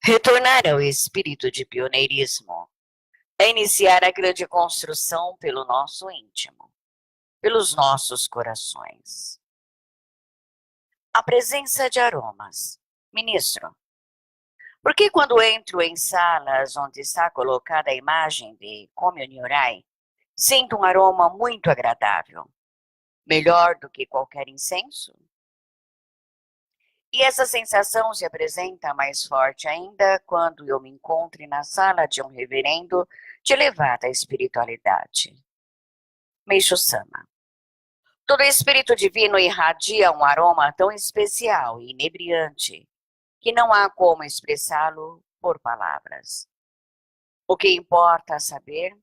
retornar ao espírito de pioneirismo, a iniciar a grande construção pelo nosso íntimo, pelos nossos corações. A presença de aromas. Ministro, por que quando entro em salas onde está colocada a imagem de Komi Nyorai, sinto um aroma muito agradável, melhor do que qualquer incenso? E essa sensação se apresenta mais forte ainda quando eu me encontro na sala de um reverendo de elevada espiritualidade. Meixo-sama. Todo espírito divino irradia um aroma tão especial e inebriante que não há como expressá-lo por palavras. O que importa saber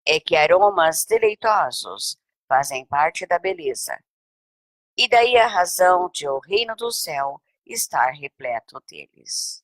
é que aromas deleitosos fazem parte da beleza, e daí a razão de o reino do céu estar repleto deles.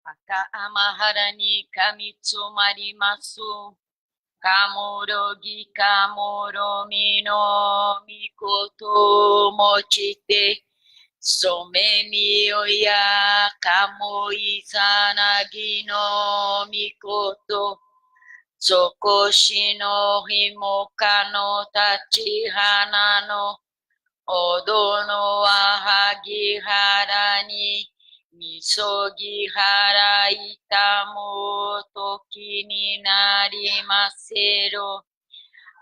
Aka amaharani kamitsu marimasu. Kamurogi kamuromino mikoto mochite. Somemi oya kamoi sanagino mikoto. Sokoshi no himokano tachihana no odono ahagi harani. Misogi harai tamo toki ni narimasero.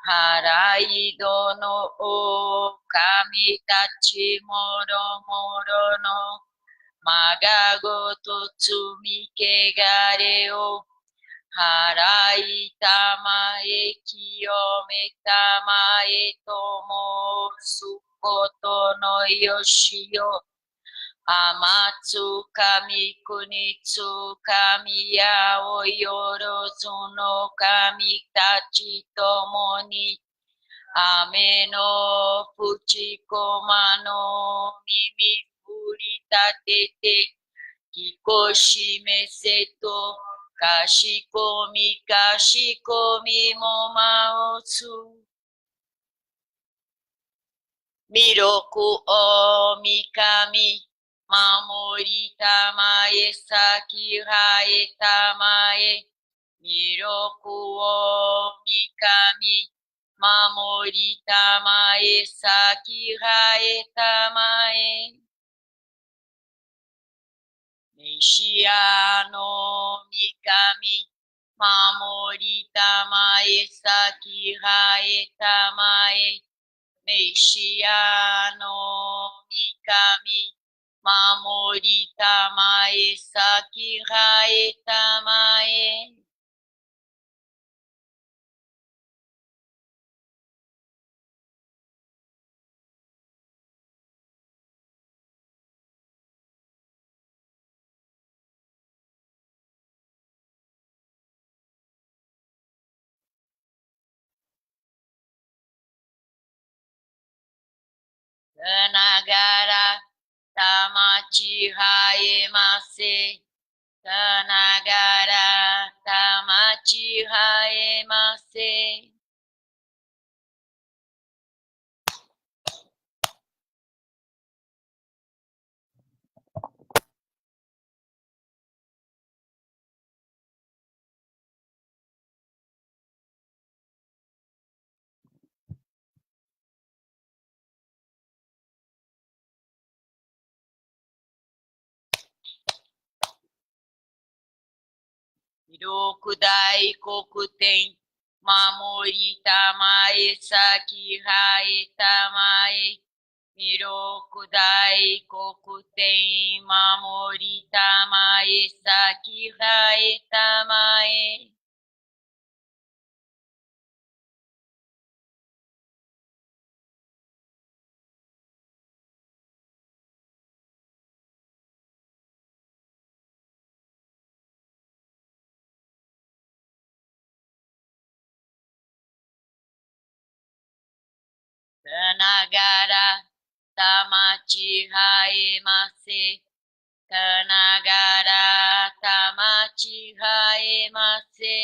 Harai dono o kami tachi moro moro no. Magago totsumi kegare o. Harai tamae kiyome tamae tomo sukoto no yoshio. Amatsu kami kunitsu kami yao yorozu no kami tachi tomoni. Ame no fuchikoma no mimi furitatete. Kikoshi meseto kashikomi momaotsu. Miroku o mikami. Mamori tamae sakirae tamae. Miroku o mikami. Mamori tamae sakirae tamae. Meishia no Mikami Mamorita Mae Sakira Etamae Meishia no Mikami Mamorita Mae Sakira Etamae Tanagara Tamachi Haemase Tanagara Tamachi Haemase Hirokudai Kokuten Mamorita Mae Sakira Etamae Hirokudai Kokuten Mamorita Mae Sakira Etamae Tanagara Tamachi Haemase Tanagara Tamachi Haemase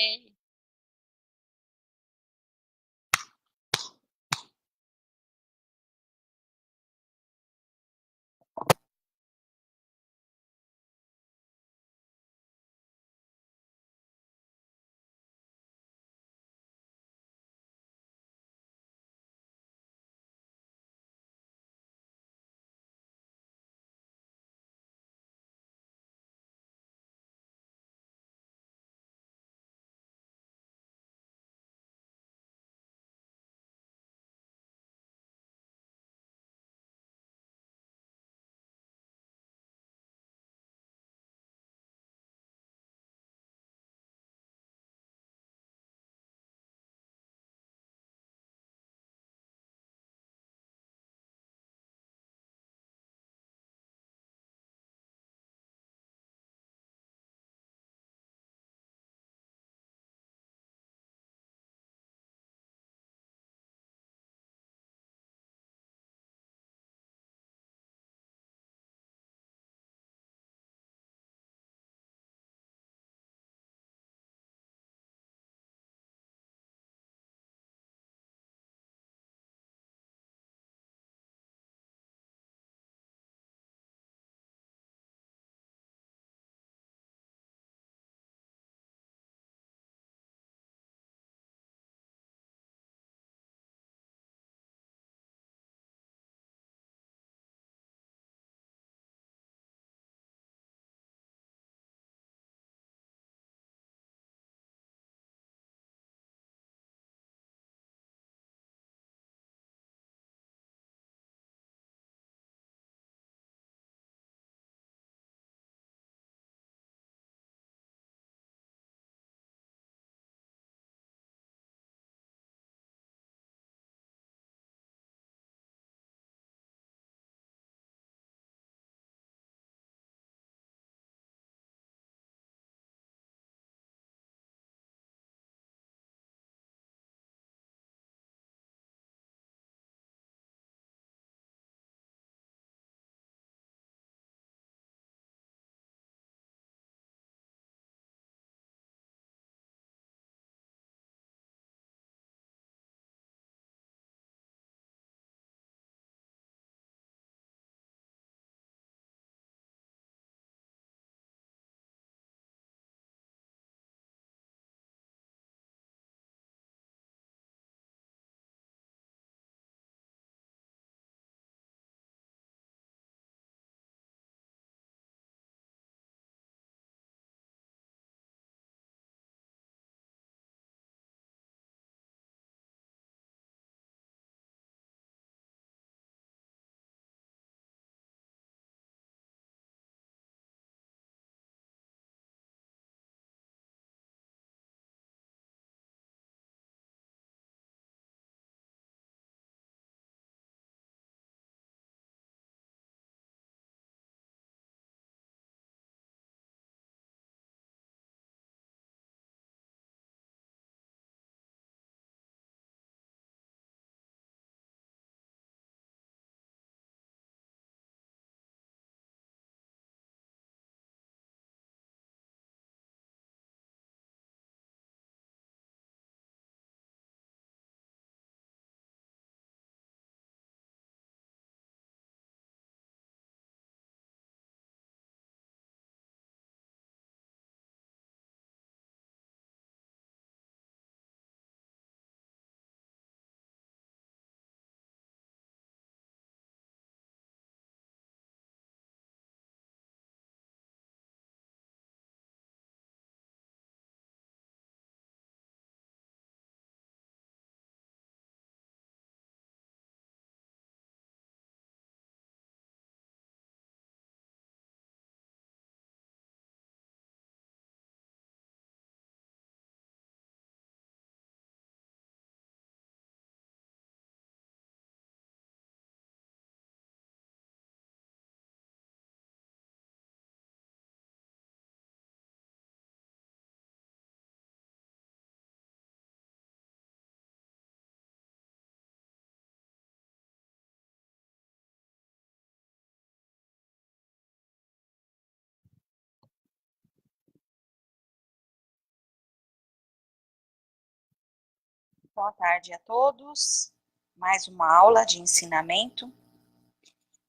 Boa tarde a todos. Mais uma aula de ensinamento.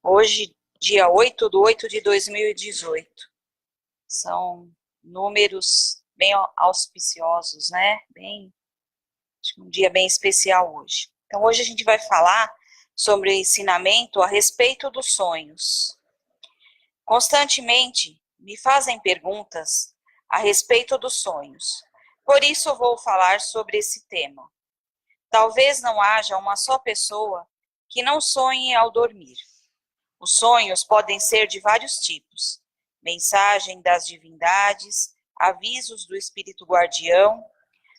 Hoje, dia 8/8/2018. São números bem auspiciosos, né? Acho que um dia bem especial hoje. Então, hoje a gente vai falar sobre ensinamento a respeito dos sonhos. Constantemente me fazem perguntas a respeito dos sonhos. Por isso, vou falar sobre esse tema. Talvez não haja uma só pessoa que não sonhe ao dormir. Os sonhos podem ser de vários tipos: mensagem das divindades, avisos do espírito guardião,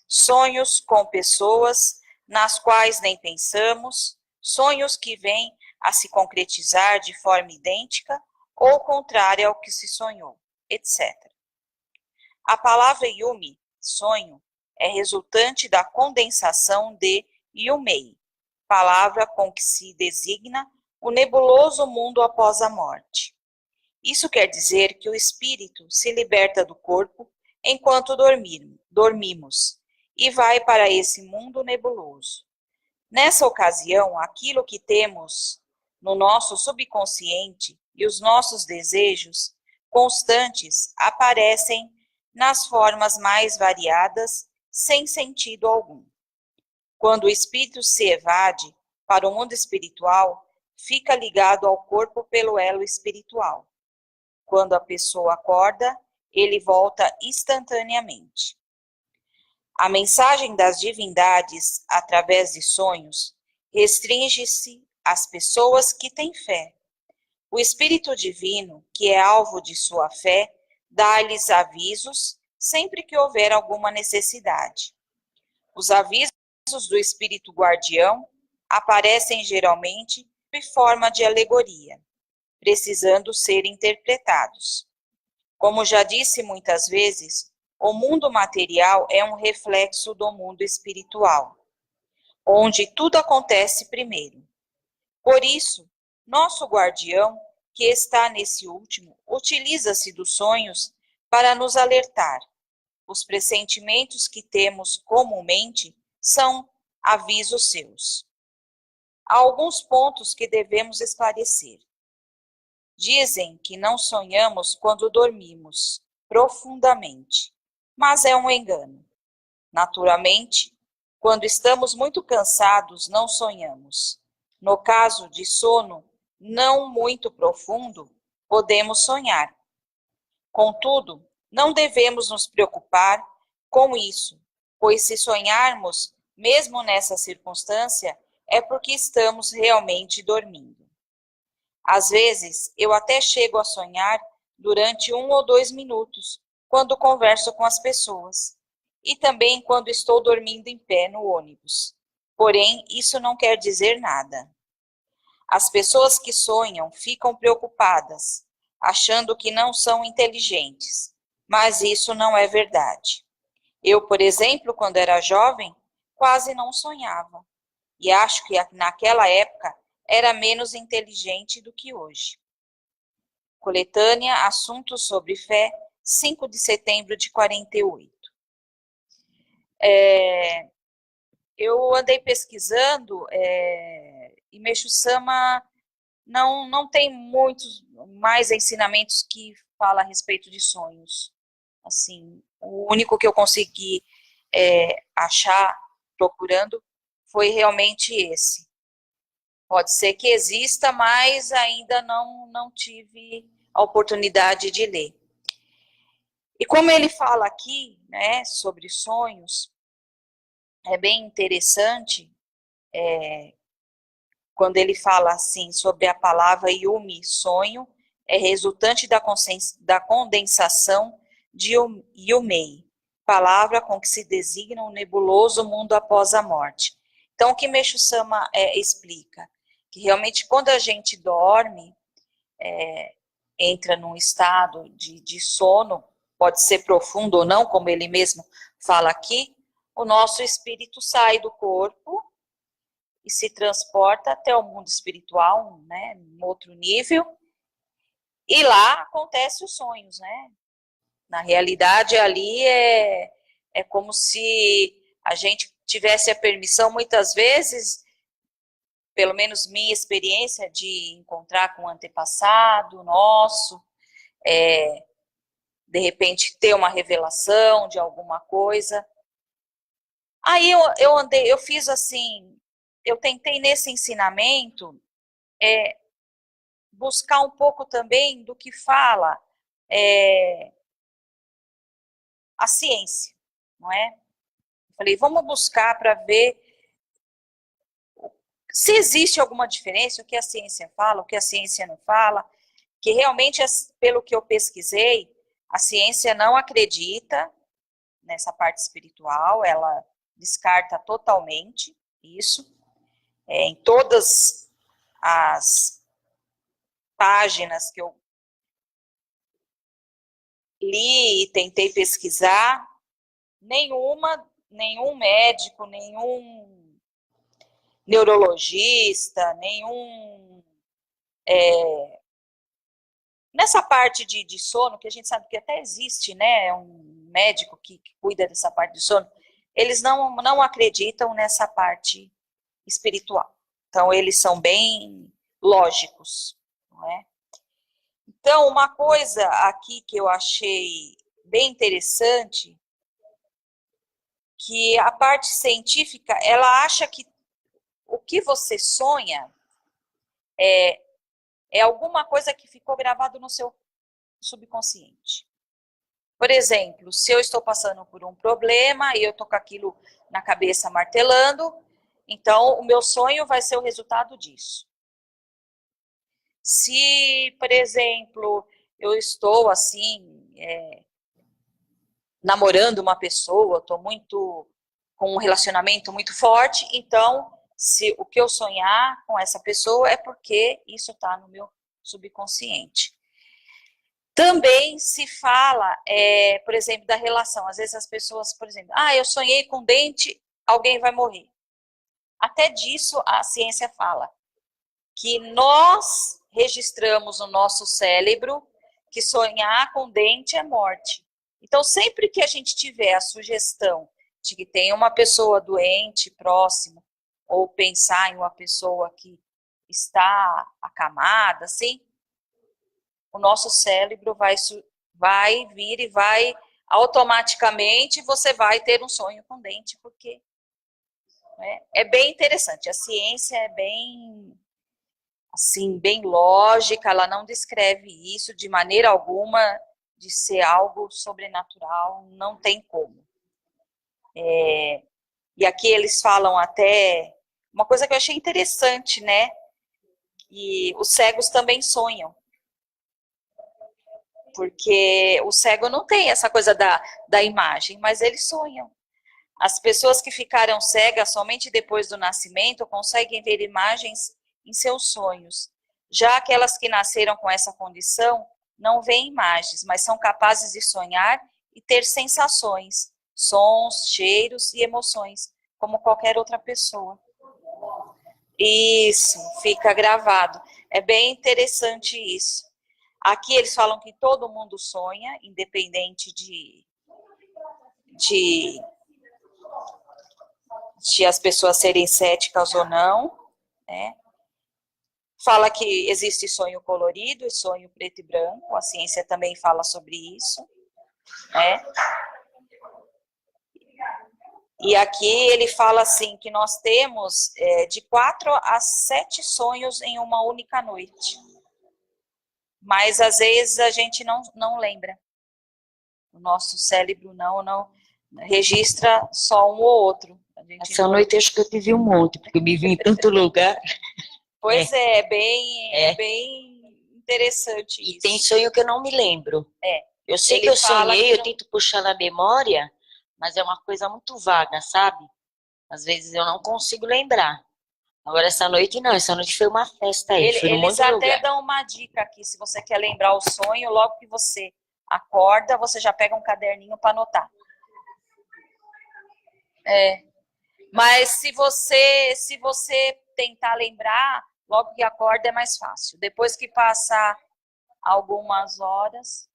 sonhos com pessoas nas quais nem pensamos, sonhos que vêm a se concretizar de forma idêntica ou contrária ao que se sonhou, etc. A palavra Yumi, sonho, é resultante da condensação de Yumei, palavra com que se designa o nebuloso mundo após a morte. Isso quer dizer que o espírito se liberta do corpo enquanto dormimos e vai para esse mundo nebuloso. Nessa ocasião, aquilo que temos no nosso subconsciente e os nossos desejos constantes aparecem nas formas mais variadas, sem sentido algum. Quando o espírito se evade para o mundo espiritual, fica ligado ao corpo pelo elo espiritual. Quando a pessoa acorda, ele volta instantaneamente. A mensagem das divindades, através de sonhos, restringe-se às pessoas que têm fé. O Espírito Divino, que é alvo de sua fé, dá-lhes avisos sempre que houver alguma necessidade. Os avisos do Espírito Guardião aparecem geralmente em forma de alegoria, precisando ser interpretados. Como já disse muitas vezes, o mundo material é um reflexo do mundo espiritual, onde tudo acontece primeiro. Por isso, nosso guardião, que está nesse último, utiliza-se dos sonhos para nos alertar. Os pressentimentos que temos comumente são avisos seus. Há alguns pontos que devemos esclarecer. Dizem que não sonhamos quando dormimos profundamente, mas é um engano. Naturalmente, quando estamos muito cansados, não sonhamos. No caso de sono não muito profundo, podemos sonhar. Contudo, não devemos nos preocupar com isso, pois se sonharmos, mesmo nessa circunstância, é porque estamos realmente dormindo. Às vezes, eu até chego a sonhar durante 1 ou 2 minutos, quando converso com as pessoas, e também quando estou dormindo em pé no ônibus. Porém, isso não quer dizer nada. As pessoas que sonham ficam preocupadas, achando que não são inteligentes, mas isso não é verdade. Eu, por exemplo, quando era jovem, quase não sonhava, e acho que naquela época era menos inteligente do que hoje. Coletânea Assuntos sobre Fé, 5 de setembro de 48. Eu andei pesquisando e Meixo Sama não tem muitos mais ensinamentos que falam a respeito de sonhos. Assim, o único que eu consegui achar procurando foi realmente esse. Pode ser que exista, mas ainda não tive a oportunidade de ler. E como ele fala aqui, né, sobre sonhos, é bem interessante quando ele fala assim sobre a palavra Yumi, sonho, é resultante da condensação de Yumei, palavra com que se designa o nebuloso mundo após a morte. Então, o que Meixo Sama explica? Que realmente quando a gente dorme, entra num estado de sono, pode ser profundo ou não, como ele mesmo fala aqui, o nosso espírito sai do corpo e se transporta até o mundo espiritual, né, em outro nível, e lá acontecem os sonhos, né? Na realidade, ali é como se a gente tivesse a permissão, muitas vezes, pelo menos minha experiência, de encontrar com um antepassado nosso, de repente ter uma revelação de alguma coisa. Aí eu fiz assim, eu tentei nesse ensinamento buscar um pouco também do que fala a ciência, não é? Falei, vamos buscar para ver se existe alguma diferença, o que a ciência fala, o que a ciência não fala, que realmente, pelo que eu pesquisei, a ciência não acredita nessa parte espiritual, ela descarta totalmente isso. Em todas as páginas que eu li e tentei pesquisar, nenhum médico, nenhum neurologista, nessa parte de sono, que a gente sabe que até existe, né, um médico que cuida dessa parte de sono, eles não acreditam nessa parte espiritual. Então, eles são bem lógicos, não é? Então, uma coisa aqui que eu achei bem interessante, que a parte científica, ela acha que o que você sonha é alguma coisa que ficou gravado no seu subconsciente. Por exemplo, se eu estou passando por um problema e eu estou com aquilo na cabeça martelando, então o meu sonho vai ser o resultado disso. Se, por exemplo, eu estou assim, namorando uma pessoa, estou com um relacionamento muito forte, então se o que eu sonhar com essa pessoa é porque isso está no meu subconsciente. Também se fala, por exemplo, da relação. Às vezes as pessoas, por exemplo, eu sonhei com dente, alguém vai morrer. Até disso a ciência fala, que nós registramos no nosso cérebro que sonhar com dente é morte. Então, sempre que a gente tiver a sugestão de que tem uma pessoa doente próximo, ou pensar em uma pessoa que está acamada, assim, o nosso cérebro vai vir e vai automaticamente você vai ter um sonho com dente, porque é bem interessante. A ciência é bem, assim, bem lógica, ela não descreve isso de maneira alguma de ser algo sobrenatural, não tem como. E aqui eles falam até uma coisa que eu achei interessante, né? E os cegos também sonham. Porque o cego não tem essa coisa da imagem, mas eles sonham. As pessoas que ficaram cegas somente depois do nascimento conseguem ver imagens em seus sonhos. Já aquelas que nasceram com essa condição não veem imagens, mas são capazes de sonhar e ter sensações, sons, cheiros e emoções, como qualquer outra pessoa. Isso, fica gravado. É bem interessante isso. Aqui eles falam que todo mundo sonha, independente de as pessoas serem céticas ou não, né? Fala que existe sonho colorido e sonho preto e branco, a ciência também fala sobre isso, né? E aqui ele fala assim, que nós temos de 4 a 7 sonhos em uma única noite. Mas às vezes a gente não lembra. O nosso cérebro não registra só um ou outro. Essa noite acho que eu tive um monte, porque eu me vi em tanto lugar. Pois é bem interessante E isso. tem sonho que eu não me lembro. Eu sei que eu sonhei, eu tento puxar na memória, mas é uma coisa muito vaga, sabe? Às vezes eu não consigo lembrar. Agora essa noite não, essa noite foi uma festa aí, foi num monte de lugar. Eles até dão uma dica aqui, se você quer lembrar o sonho, logo que você acorda, você já pega um caderninho para anotar. Mas se você tentar lembrar, logo que acorda é mais fácil. Depois que passar algumas horas,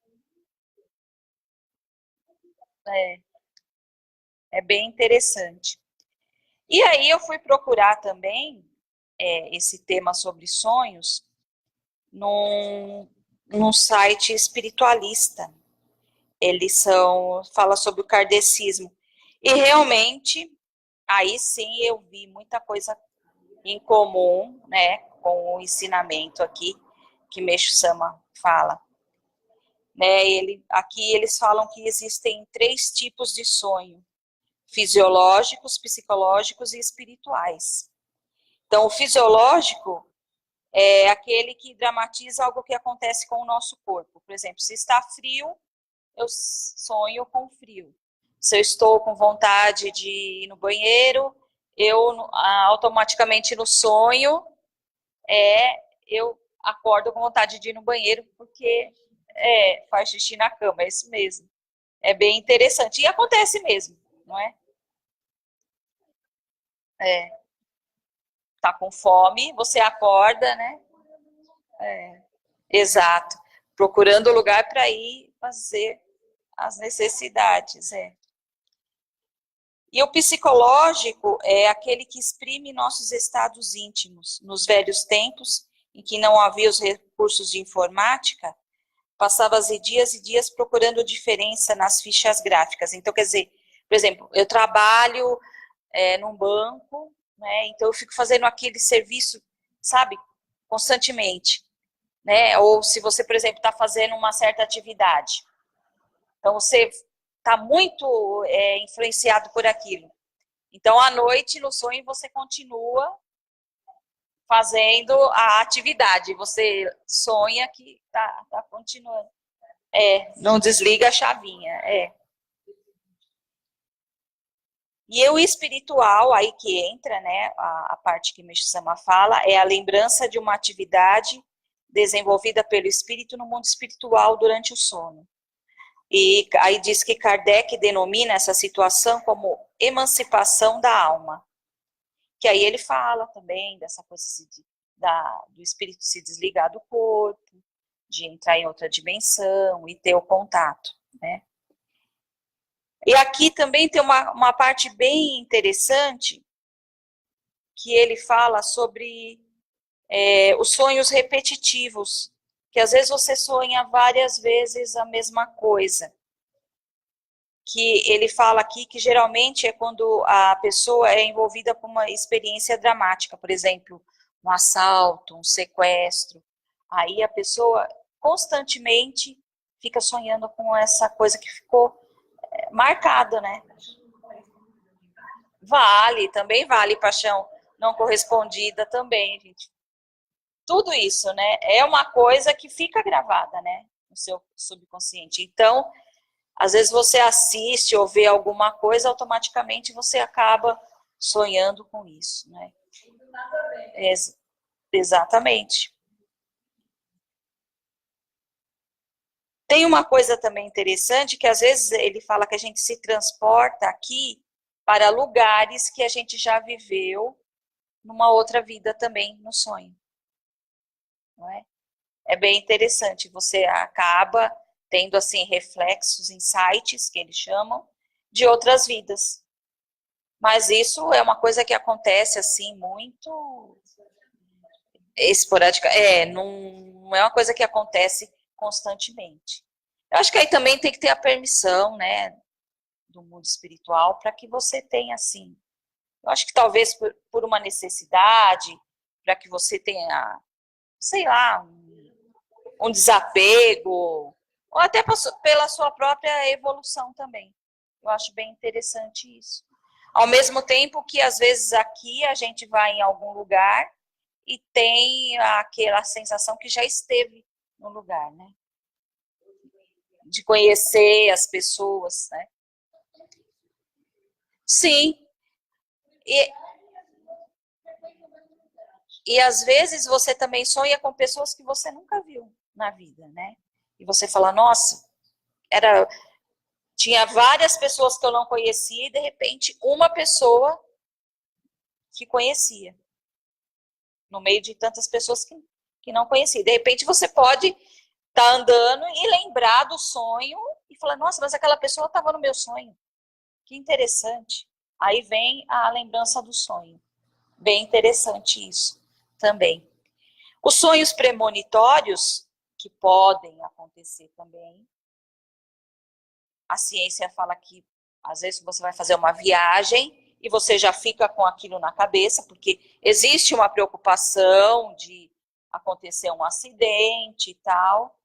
é bem interessante. E aí eu fui procurar também esse tema sobre sonhos num site espiritualista. Fala sobre o kardecismo. E realmente, aí sim eu vi muita coisa em comum, né, com o ensinamento aqui que Meixo Sama fala. Né, aqui eles falam que existem 3 tipos de sonho: fisiológicos, psicológicos e espirituais. Então, o fisiológico é aquele que dramatiza algo que acontece com o nosso corpo. Por exemplo, se está frio, eu sonho com frio. Se eu estou com vontade de ir no banheiro, eu automaticamente no sonho eu acordo com vontade de ir no banheiro porque faz xixi na cama, é isso mesmo. É bem interessante. E acontece mesmo, não é? Tá com fome, você acorda, né? Exato. Procurando lugar para ir fazer as necessidades, E o psicológico é aquele que exprime nossos estados íntimos. Nos velhos tempos, em que não havia os recursos de informática, passava-se dias e dias procurando diferença nas fichas gráficas. Então, quer dizer, por exemplo, eu trabalho num banco, né? Então eu fico fazendo aquele serviço, sabe, constantemente, né? Ou se você, por exemplo, está fazendo uma certa atividade, então você está muito influenciado por aquilo. Então, à noite, no sonho, você continua fazendo a atividade. Você sonha que tá continuando. Não desliga a chavinha. E o espiritual, aí que entra, né, a parte que Meixo Sama fala, é a lembrança de uma atividade desenvolvida pelo espírito no mundo espiritual durante o sono. E aí diz que Kardec denomina essa situação como emancipação da alma. Que aí ele fala também dessa coisa do espírito se desligar do corpo, de entrar em outra dimensão e ter o contato, né? E aqui também tem uma parte bem interessante, que ele fala sobre os sonhos repetitivos, que às vezes você sonha várias vezes a mesma coisa. Que ele fala aqui que geralmente é quando a pessoa é envolvida com uma experiência dramática, por exemplo, um assalto, um sequestro. Aí a pessoa constantemente fica sonhando com essa coisa que ficou marcada, né? Também vale paixão não correspondida também, gente. Tudo isso, né? É uma coisa que fica gravada, né? No seu subconsciente. Então, às vezes você assiste ou vê alguma coisa, automaticamente você acaba sonhando com isso, né? Exatamente. Tem uma coisa também interessante, que às vezes ele fala que a gente se transporta aqui para lugares que a gente já viveu numa outra vida também, no sonho. Não é? É bem interessante, você acaba tendo assim reflexos, insights, que eles chamam, de outras vidas. Mas isso é uma coisa que acontece assim muito esporádica, não é uma coisa que acontece constantemente. Eu acho que aí também tem que ter a permissão, né, do mundo espiritual para que você tenha assim. Eu acho que talvez por uma necessidade, para que você tenha, sei lá, um desapego, ou até pela sua própria evolução também. Eu acho bem interessante isso. Ao mesmo tempo que, às vezes, aqui a gente vai em algum lugar e tem aquela sensação que já esteve no lugar, né? De conhecer as pessoas, né? Sim. E às vezes você também sonha com pessoas que você nunca viu na vida, né? E você fala, nossa, tinha várias pessoas que eu não conhecia e de repente uma pessoa que conhecia. No meio de tantas pessoas que não conhecia. De repente você pode estar andando e lembrar do sonho e falar, nossa, mas aquela pessoa estava no meu sonho. Que interessante. aí vem a lembrança do sonho. Bem interessante isso também. Os sonhos premonitórios, que podem acontecer também, a ciência fala que às vezes você vai fazer uma viagem e você já fica com aquilo na cabeça, porque existe uma preocupação de acontecer um acidente e tal,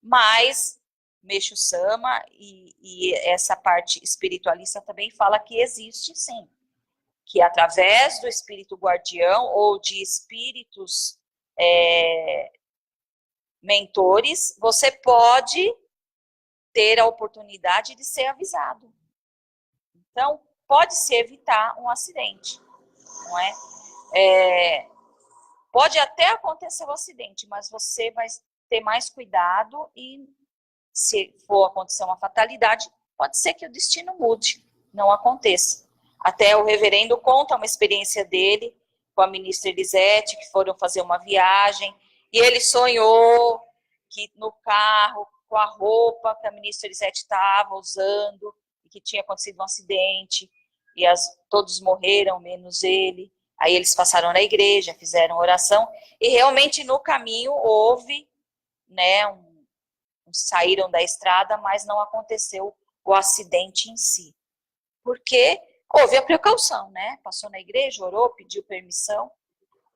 mas Meixo Sama e essa parte espiritualista também fala que existe sim, que através do espírito guardião ou de espíritos mentores, você pode ter a oportunidade de ser avisado. Então, pode-se evitar um acidente, não é? Pode até acontecer o acidente, mas você vai ter mais cuidado e, se for acontecer uma fatalidade, pode ser que o destino mude, não aconteça. Até o reverendo conta uma experiência dele com a ministra Elisete, que foram fazer uma viagem, e ele sonhou que no carro, com a roupa que a ministra Elisete estava usando, e que tinha acontecido um acidente, e todos morreram, menos ele. Aí eles passaram na igreja, fizeram oração, e realmente no caminho houve, né, saíram da estrada, mas não aconteceu o acidente em si. Porque houve a precaução, né? Passou na igreja, orou, pediu permissão.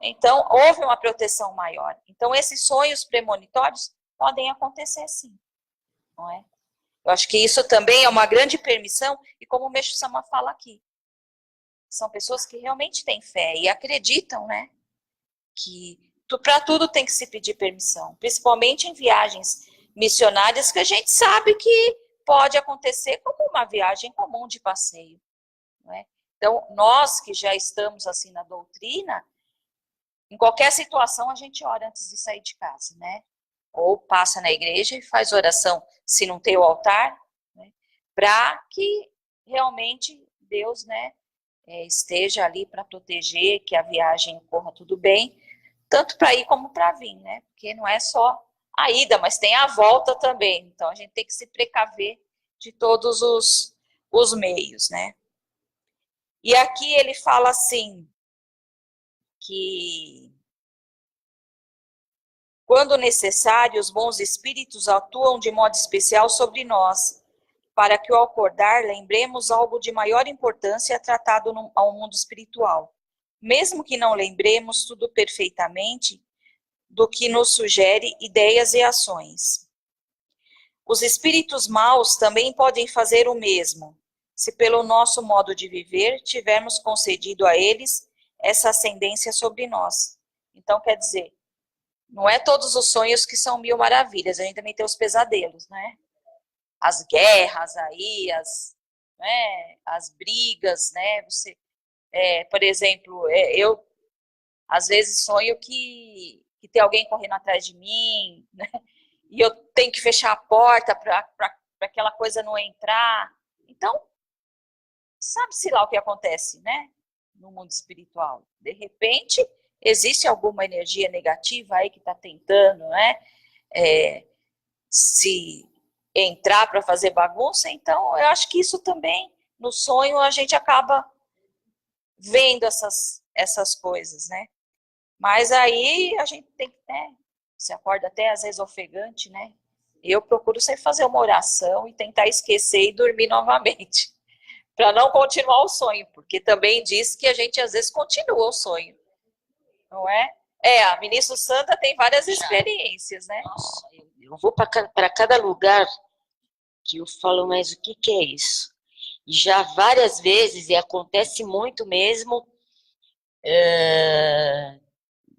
Então, houve uma proteção maior. Então, esses sonhos premonitórios podem acontecer sim, não é? Eu acho que isso também é uma grande permissão, e como o Meixo Sama fala aqui, são pessoas que realmente têm fé e acreditam, né? Que para tudo tem que se pedir permissão, principalmente em viagens missionárias, que a gente sabe que pode acontecer como uma viagem comum de passeio, não é? Então, nós que já estamos assim na doutrina, em qualquer situação a gente ora antes de sair de casa, né? Ou passa na igreja e faz oração, se não tem o altar, né? Para que realmente Deus, né, esteja ali para proteger, que a viagem corra tudo bem, tanto para ir como para vir, né? Porque não é só a ida, mas tem a volta também. Então, a gente tem que se precaver de todos os meios, né? E aqui ele fala assim, que quando necessário, os bons espíritos atuam de modo especial sobre nós, para que ao acordar lembremos algo de maior importância tratado ao mundo espiritual. Mesmo que não lembremos tudo perfeitamente do que nos sugere ideias e ações. Os espíritos maus também podem fazer o mesmo, se pelo nosso modo de viver tivermos concedido a eles essa ascendência sobre nós. Então, quer dizer, não é todos os sonhos que são mil maravilhas, a gente também tem os pesadelos, né? As guerras aí, as brigas, né? Por exemplo, eu às vezes sonho que tem alguém correndo atrás de mim, né? E eu tenho que fechar a porta para aquela coisa não entrar. Então, sabe-se lá o que acontece, né? No mundo espiritual. De repente, existe alguma energia negativa aí que está tentando, né? Se entrar para fazer bagunça. Então, eu acho que isso também, no sonho, a gente acaba vendo essas coisas, né? Mas aí a gente tem que, né? Se acorda até às vezes ofegante, né? Eu procuro sempre fazer uma oração e tentar esquecer e dormir novamente, para não continuar o sonho, porque também diz que a gente às vezes continua o sonho, não é? A Ministra Santa tem várias experiências, né? Nossa, eu vou para cada lugar que eu falo, mas o que é isso? E já várias vezes, e acontece muito mesmo,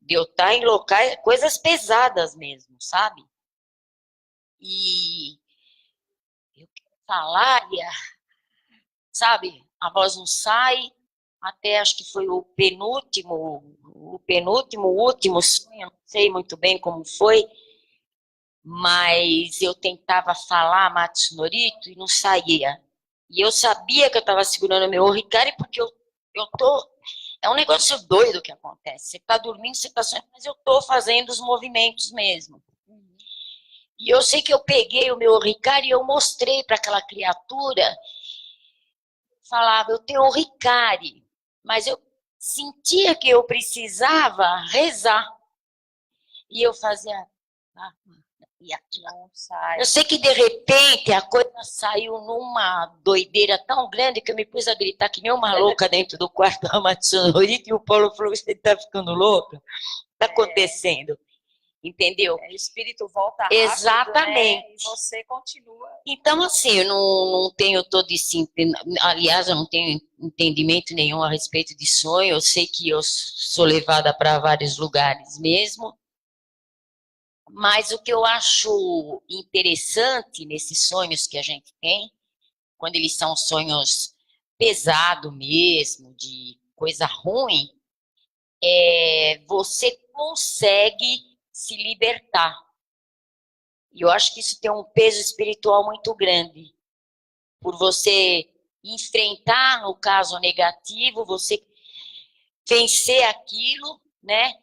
de eu estar em locais, coisas pesadas mesmo, sabe? E eu quero falar, sabe, a voz não sai, até acho que foi o último sonho, não sei muito bem como foi, mas eu tentava falar Matos Norito e não saía. E eu sabia que eu estava segurando meu Ricari, porque eu tô... É um negócio doido que acontece. Você está dormindo, você está sonhando, mas eu estou fazendo os movimentos mesmo. E eu sei que eu peguei o meu Ricari e eu mostrei para aquela criatura. falava, eu tenho Ricari, mas eu sentia que eu precisava rezar. E eu fazia... e aquilo. Não sai. Eu sei que, de repente, a coisa saiu numa doideira tão grande que eu me pus a gritar que nem uma louca dentro do quarto da Matsunori, e o Paulo falou, você tá ficando louca? Tá acontecendo. Entendeu? O espírito volta rápido, Exatamente. né? E você continua. Então, assim, eu não tenho todo esse... Aliás, eu não tenho entendimento nenhum a respeito de sonho. Eu sei que eu sou levada para vários lugares mesmo. Mas o que eu acho interessante nesses sonhos que a gente tem, quando eles são sonhos pesados mesmo, de coisa ruim, você consegue se libertar. E eu acho que isso tem um peso espiritual muito grande. Por você enfrentar, no caso negativo, você vencer aquilo, né?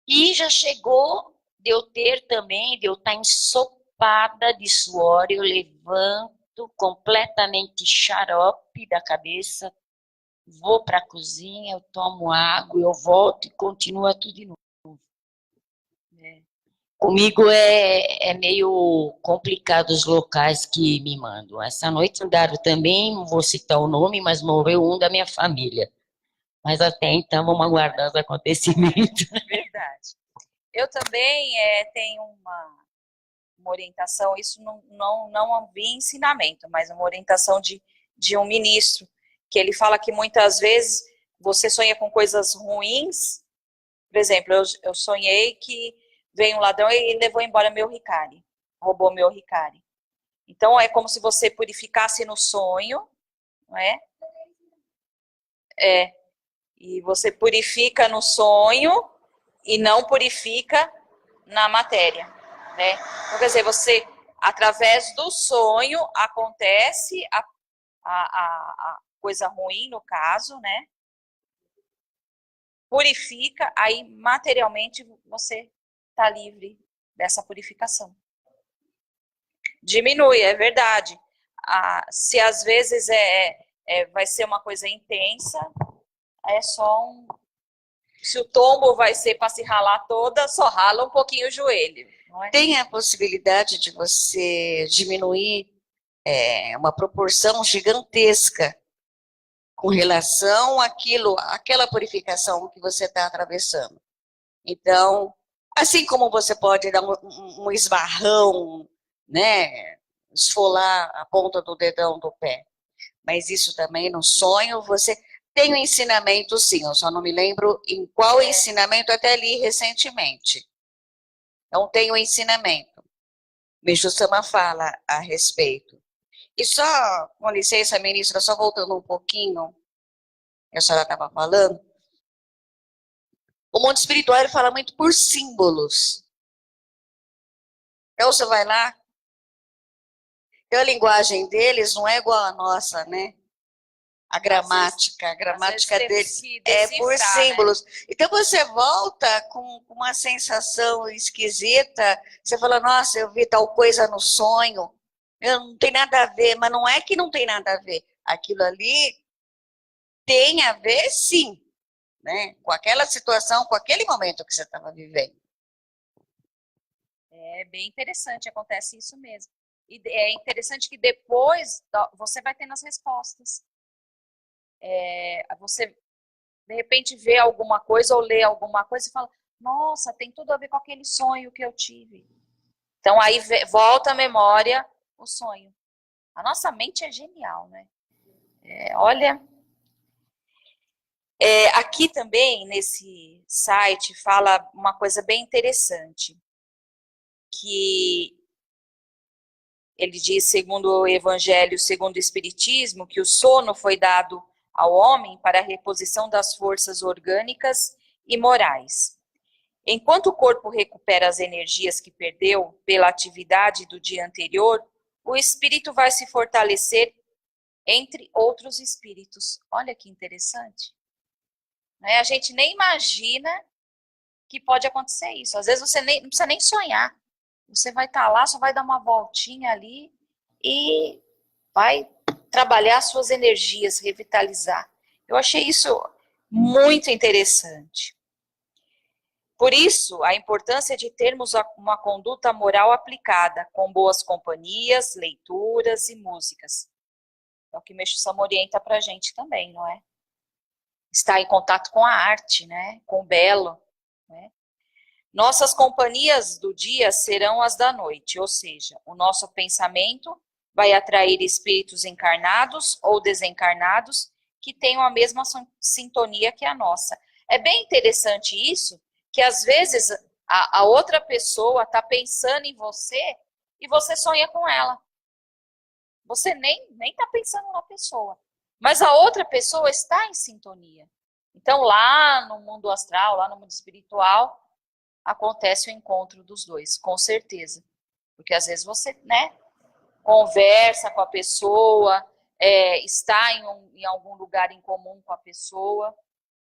E já chegou de eu ter também, de eu estar ensopada de suor, eu levanto completamente xarope da cabeça, vou para a cozinha, eu tomo água, eu volto e continua tudo de novo. Comigo é meio complicado os locais que me mandam. Essa noite andaram também, não vou citar o nome, mas morreu um da minha família. Mas até então vamos aguardar os acontecimentos. Verdade. Eu também tenho uma orientação, isso não vi ensinamento, mas uma orientação de um ministro, que ele fala que muitas vezes você sonha com coisas ruins. Por exemplo, eu sonhei que veio um ladrão e levou embora meu Ricari, roubou meu Ricari. Então, é como se você purificasse no sonho, não é? E você purifica no sonho e não purifica na matéria, né? Então, quer dizer, você, através do sonho, acontece a coisa ruim, no caso, né? Purifica, aí materialmente você está livre dessa purificação. Diminui, é verdade. Se às vezes vai ser uma coisa intensa, é só se o tombo vai ser para se ralar toda, só rala um pouquinho o joelho. Não é? Tem a possibilidade de você diminuir uma proporção gigantesca com relação àquela purificação que você está atravessando. Então, assim como você pode dar um esbarrão, né, esfolar a ponta do dedão do pé, mas isso também no sonho, você tem um ensinamento sim, eu só não me lembro em qual ensinamento, até li recentemente. Não tem um ensinamento. Meixo Sama fala a respeito. E só, com licença, ministra, só voltando um pouquinho, que a senhora estava falando, o mundo espiritual ele fala muito por símbolos. Então você vai lá, então a linguagem deles não é igual à nossa, né? A gramática deles é por símbolos. Né? Então você volta com uma sensação esquisita, você fala, nossa, eu vi tal coisa no sonho, não tem nada a ver, mas não é que não tem nada a ver. Aquilo ali tem a ver, sim, né? Com aquela situação, com aquele momento que você estava vivendo. É bem interessante, acontece isso mesmo. E é interessante que depois você vai tendo as respostas. Você, de repente, vê alguma coisa ou lê alguma coisa e fala, nossa, tem tudo a ver com aquele sonho que eu tive. Então, aí volta à memória o sonho. A nossa mente é genial, né? Olha... aqui também, nesse site, fala uma coisa bem interessante, que ele diz, segundo o Evangelho, segundo o Espiritismo, que o sono foi dado ao homem para a reposição das forças orgânicas e morais. Enquanto o corpo recupera as energias que perdeu pela atividade do dia anterior, o espírito vai se fortalecer entre outros espíritos. Olha que interessante. A gente nem imagina que pode acontecer isso. Às vezes você não precisa nem sonhar. Você vai estar lá, só vai dar uma voltinha ali e vai trabalhar suas energias, revitalizar. Eu achei isso muito interessante. Por isso, a importância de termos uma conduta moral aplicada, com boas companhias, leituras e músicas. É o que Meixo Sama orienta para a gente também, não é? Estar em contato com a arte, né? Com o belo, né? Nossas companhias do dia serão as da noite, ou seja, o nosso pensamento vai atrair espíritos encarnados ou desencarnados que tenham a mesma sintonia que a nossa. É bem interessante isso, que às vezes a outra pessoa está pensando em você e você sonha com ela. Você nem está pensando na pessoa, mas a outra pessoa está em sintonia. Então lá no mundo astral, lá no mundo espiritual, acontece o encontro dos dois, com certeza. Porque às vezes você, né, conversa com a pessoa, está em algum lugar em comum com a pessoa.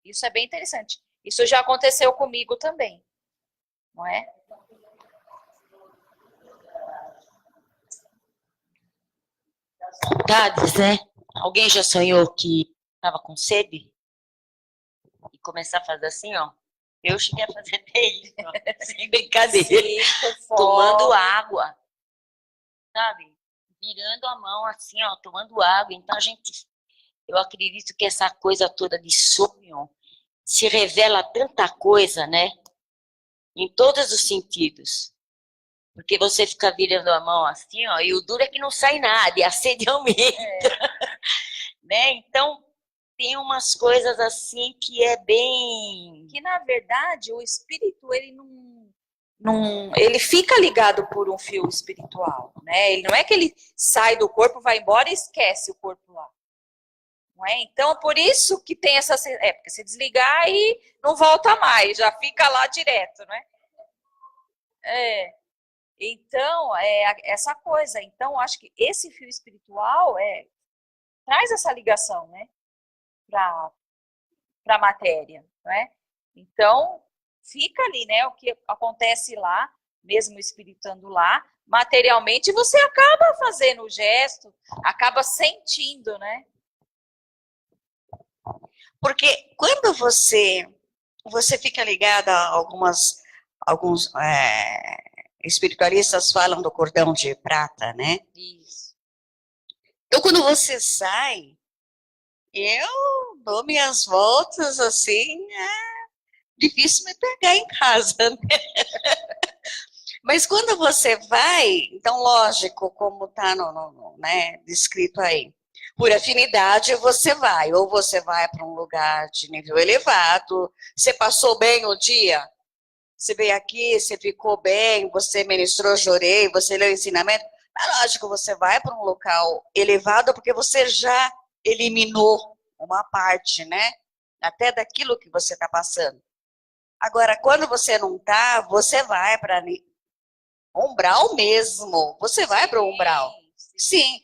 Isso é bem interessante. Isso já aconteceu comigo também, não é? Saudades, né? Alguém já sonhou que estava com sede? E começar a fazer assim, ó. Eu cheguei a fazer até isso, ó. Sem brincadeira. Sim, Tomando água, sabe? Virando a mão assim, ó, tomando água. Então, eu acredito que essa coisa toda de sonho se revela tanta coisa, né? Em todos os sentidos. Porque você fica virando a mão assim, ó, e o duro é que não sai nada, e a sede aumenta. Né? Então, tem umas coisas assim que é bem... Que, na verdade, o espírito, ele ele fica ligado por um fio espiritual, né? Ele não é que ele sai do corpo, vai embora e esquece o corpo lá. Não é? Então, por isso que tem essa... porque se desligar e não volta mais, já fica lá direto, né? Então, essa coisa. Então, acho que esse fio espiritual traz essa ligação, né? Para a matéria, né? Então, fica ali, né? O que acontece lá, mesmo o espírito estando lá, materialmente, você acaba fazendo o gesto, acaba sentindo, né? Porque quando você fica ligada a alguns espiritualistas falam do cordão de prata, né? Isso. Então, quando você sai, eu dou minhas voltas assim, difícil me pegar em casa, né? Mas quando você vai, então, lógico, como está né, descrito aí, por afinidade você vai, ou você vai para um lugar de nível elevado, você passou bem o dia, você veio aqui, você ficou bem, você ministrou, chorei, você leu ensinamento, é lógico, você vai para um local elevado porque você já eliminou uma parte, né, até daquilo que você está passando. Agora, quando você não está, você vai para umbral mesmo, você vai para o umbral. Sim.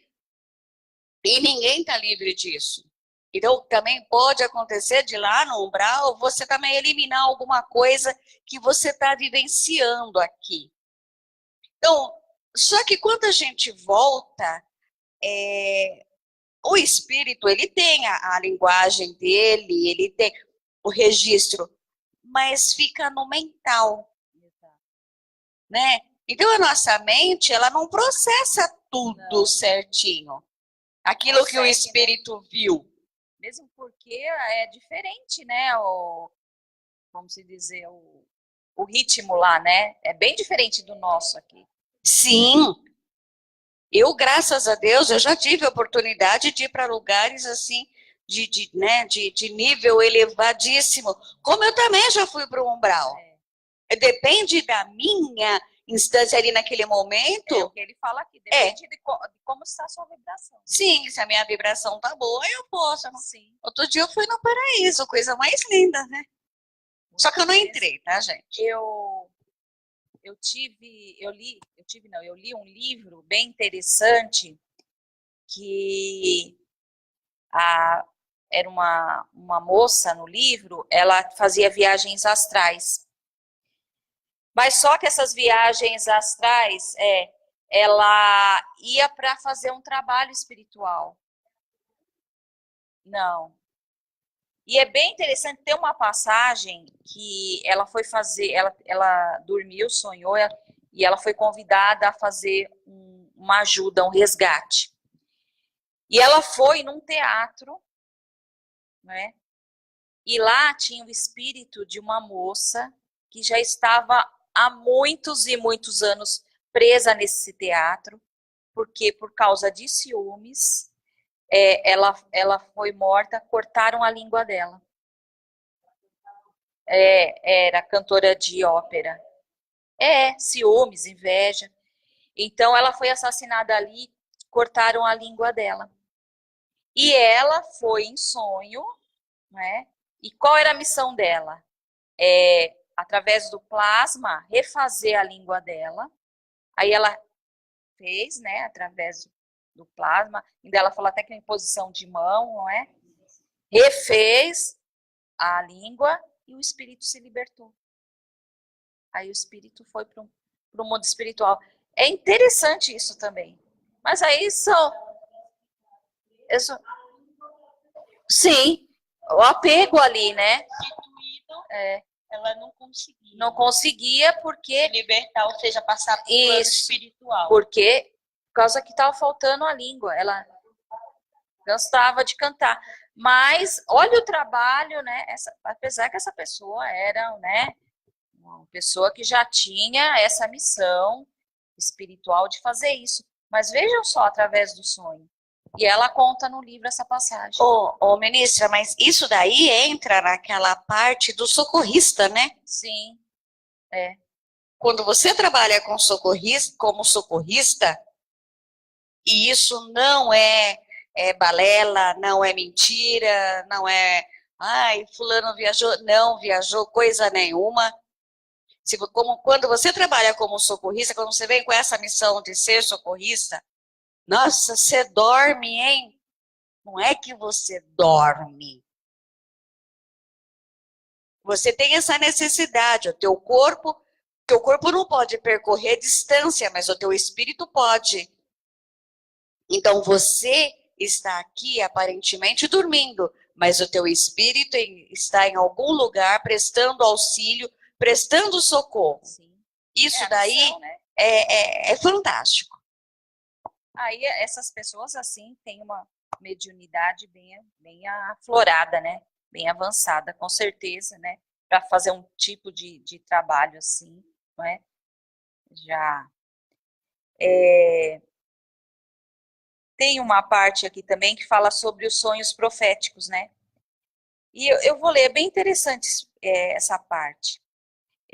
E ninguém está livre disso. Então, também pode acontecer de lá no umbral, você também eliminar alguma coisa que você está vivenciando aqui. Então, só que quando a gente volta, o espírito, ele tem a linguagem dele, ele tem o registro, mas fica no mental, né? Então, a nossa mente, ela não processa tudo certinho. Aquilo que o espírito viu. Mesmo porque é diferente, né? Vamos dizer, o ritmo lá, né? É bem diferente do nosso aqui. Sim. Eu, graças a Deus, eu já tive a oportunidade de ir para lugares assim, de nível elevadíssimo. Como eu também já fui para o umbral. Depende da minha instância ali naquele momento. É o que ele fala aqui, depende de como está a sua vibração. Sim, se a minha vibração tá boa, eu posso. Sim. Outro dia eu fui no paraíso, coisa mais linda, né? Só que eu não entrei, tá, gente? Eu li um livro bem interessante que era uma moça no livro, ela fazia viagens astrais. Mas só que essas viagens astrais, ela ia para fazer um trabalho espiritual. Não. E é bem interessante, tem uma passagem que ela foi fazer, ela dormiu, sonhou, e ela foi convidada a fazer uma ajuda, um resgate. E ela foi num teatro, né? E lá tinha o espírito de uma moça que já estava há muitos e muitos anos presa nesse teatro, porque por causa de ciúmes, ela foi morta, cortaram a língua dela. Era cantora de ópera. Ciúmes, inveja. Então ela foi assassinada ali, cortaram a língua dela. E ela foi em sonho, né? E qual era a missão dela? Através do plasma, refazer a língua dela. Aí ela fez, né? Através do plasma. Ainda ela falou até que em posição de mão, não é? Refez a língua e o espírito se libertou. Aí o espírito foi para o mundo espiritual. É interessante isso também. Mas aí sim, o apego ali, né? Constituído, ela não conseguia. Não conseguia porque... Se libertar, ou seja, passar para o plano espiritual. Porque, por causa que estava faltando a língua. Ela gostava de cantar. Mas, olha o trabalho, né? Apesar que essa pessoa era, né? Uma pessoa que já tinha essa missão espiritual de fazer isso. Mas vejam só, através do sonho. E ela conta no livro essa passagem. Ministra, mas isso daí entra naquela parte do socorrista, né? Sim. Quando você trabalha como socorrista, e isso não é balela, não é mentira, não é, ai, fulano viajou, não viajou coisa nenhuma. Quando você trabalha como socorrista, quando você vem com essa missão de ser socorrista, nossa, você dorme, hein? Não é que você dorme. Você tem essa necessidade, o teu corpo não pode percorrer distância, mas o teu espírito pode. Então você está aqui aparentemente dormindo, mas o teu espírito está em algum lugar prestando auxílio, prestando socorro. Sim. Isso daí missão, né? É fantástico. Aí essas pessoas assim têm uma mediunidade bem aflorada, né? Bem avançada, com certeza, né? Para fazer um tipo de trabalho assim, não é? Já tem uma parte aqui também que fala sobre os sonhos proféticos, né? E eu vou ler, é bem interessante essa parte.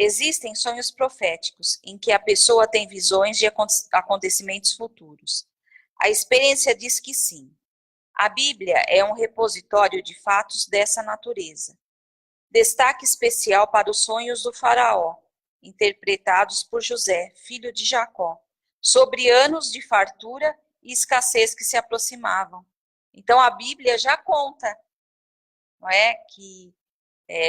Existem sonhos proféticos, em que a pessoa tem visões de acontecimentos futuros. A experiência diz que sim. A Bíblia é um repositório de fatos dessa natureza. Destaque especial para os sonhos do faraó, interpretados por José, filho de Jacó, sobre anos de fartura e escassez que se aproximavam. Então a Bíblia já conta, não é, que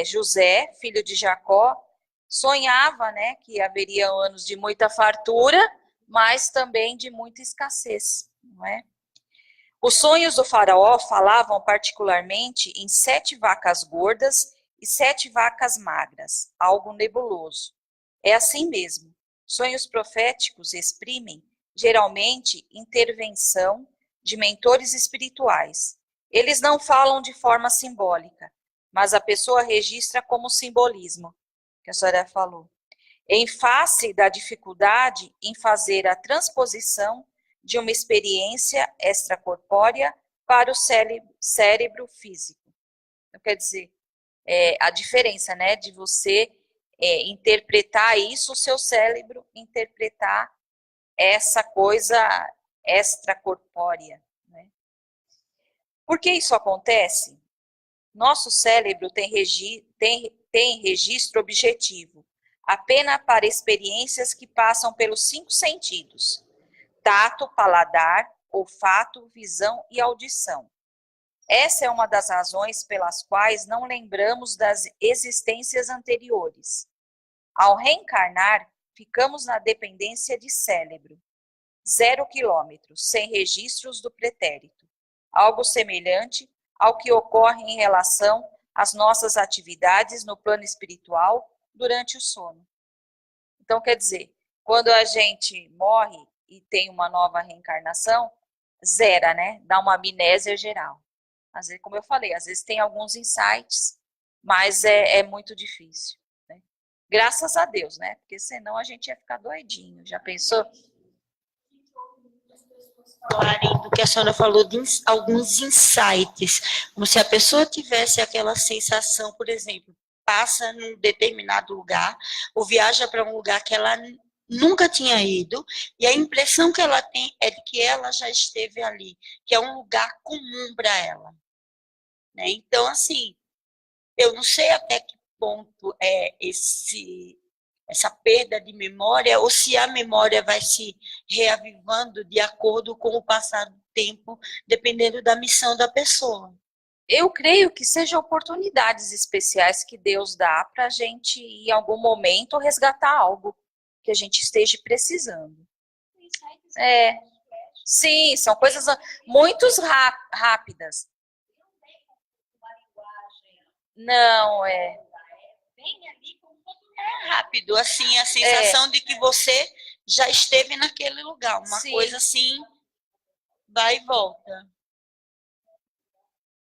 José, filho de Jacó, sonhava, né, que haveria anos de muita fartura, mas também de muita escassez, não é? Os sonhos do faraó falavam particularmente em 7 vacas gordas e 7 vacas magras, algo nebuloso. É assim mesmo. Sonhos proféticos exprimem, geralmente, intervenção de mentores espirituais. Eles não falam de forma simbólica, mas a pessoa registra como simbolismo, que a senhora falou, em face da dificuldade em fazer a transposição de uma experiência extracorpórea para o cérebro físico. Então, quer dizer, a diferença, né, de você interpretar isso, o seu cérebro interpretar essa coisa extracorpórea, né? Por que isso acontece? Nosso cérebro tem registro objetivo, apenas para experiências que passam pelos 5 sentidos: tato, paladar, olfato, visão e audição. Essa é uma das razões pelas quais não lembramos das existências anteriores. Ao reencarnar, ficamos na dependência de cérebro, 0 quilômetros, sem registros do pretérito, algo semelhante ao que ocorre em relação às nossas atividades no plano espiritual durante o sono. Então, quer dizer, quando a gente morre e tem uma nova reencarnação, zera, né? Dá uma amnésia geral. Às vezes, como eu falei, às vezes tem alguns insights, mas é muito difícil, né? Graças a Deus, né? Porque senão a gente ia ficar doidinho. Já pensou? Falarem do que a senhora falou de alguns insights, como se a pessoa tivesse aquela sensação, por exemplo, passa num determinado lugar, ou viaja para um lugar que ela nunca tinha ido, e a impressão que ela tem é de que ela já esteve ali, que é um lugar comum para ela, né? Então, assim, eu não sei até que ponto é essa perda de memória, ou se a memória vai se reavivando de acordo com o passar do tempo, dependendo da missão da pessoa. Eu creio que sejam oportunidades especiais que Deus dá para a gente, em algum momento, resgatar algo que a gente esteja precisando. Sim, são coisas muito rápidas. Não, Bem ali, como rápido, assim, a sensação de que você já esteve naquele lugar. Uma coisa assim, vai e volta.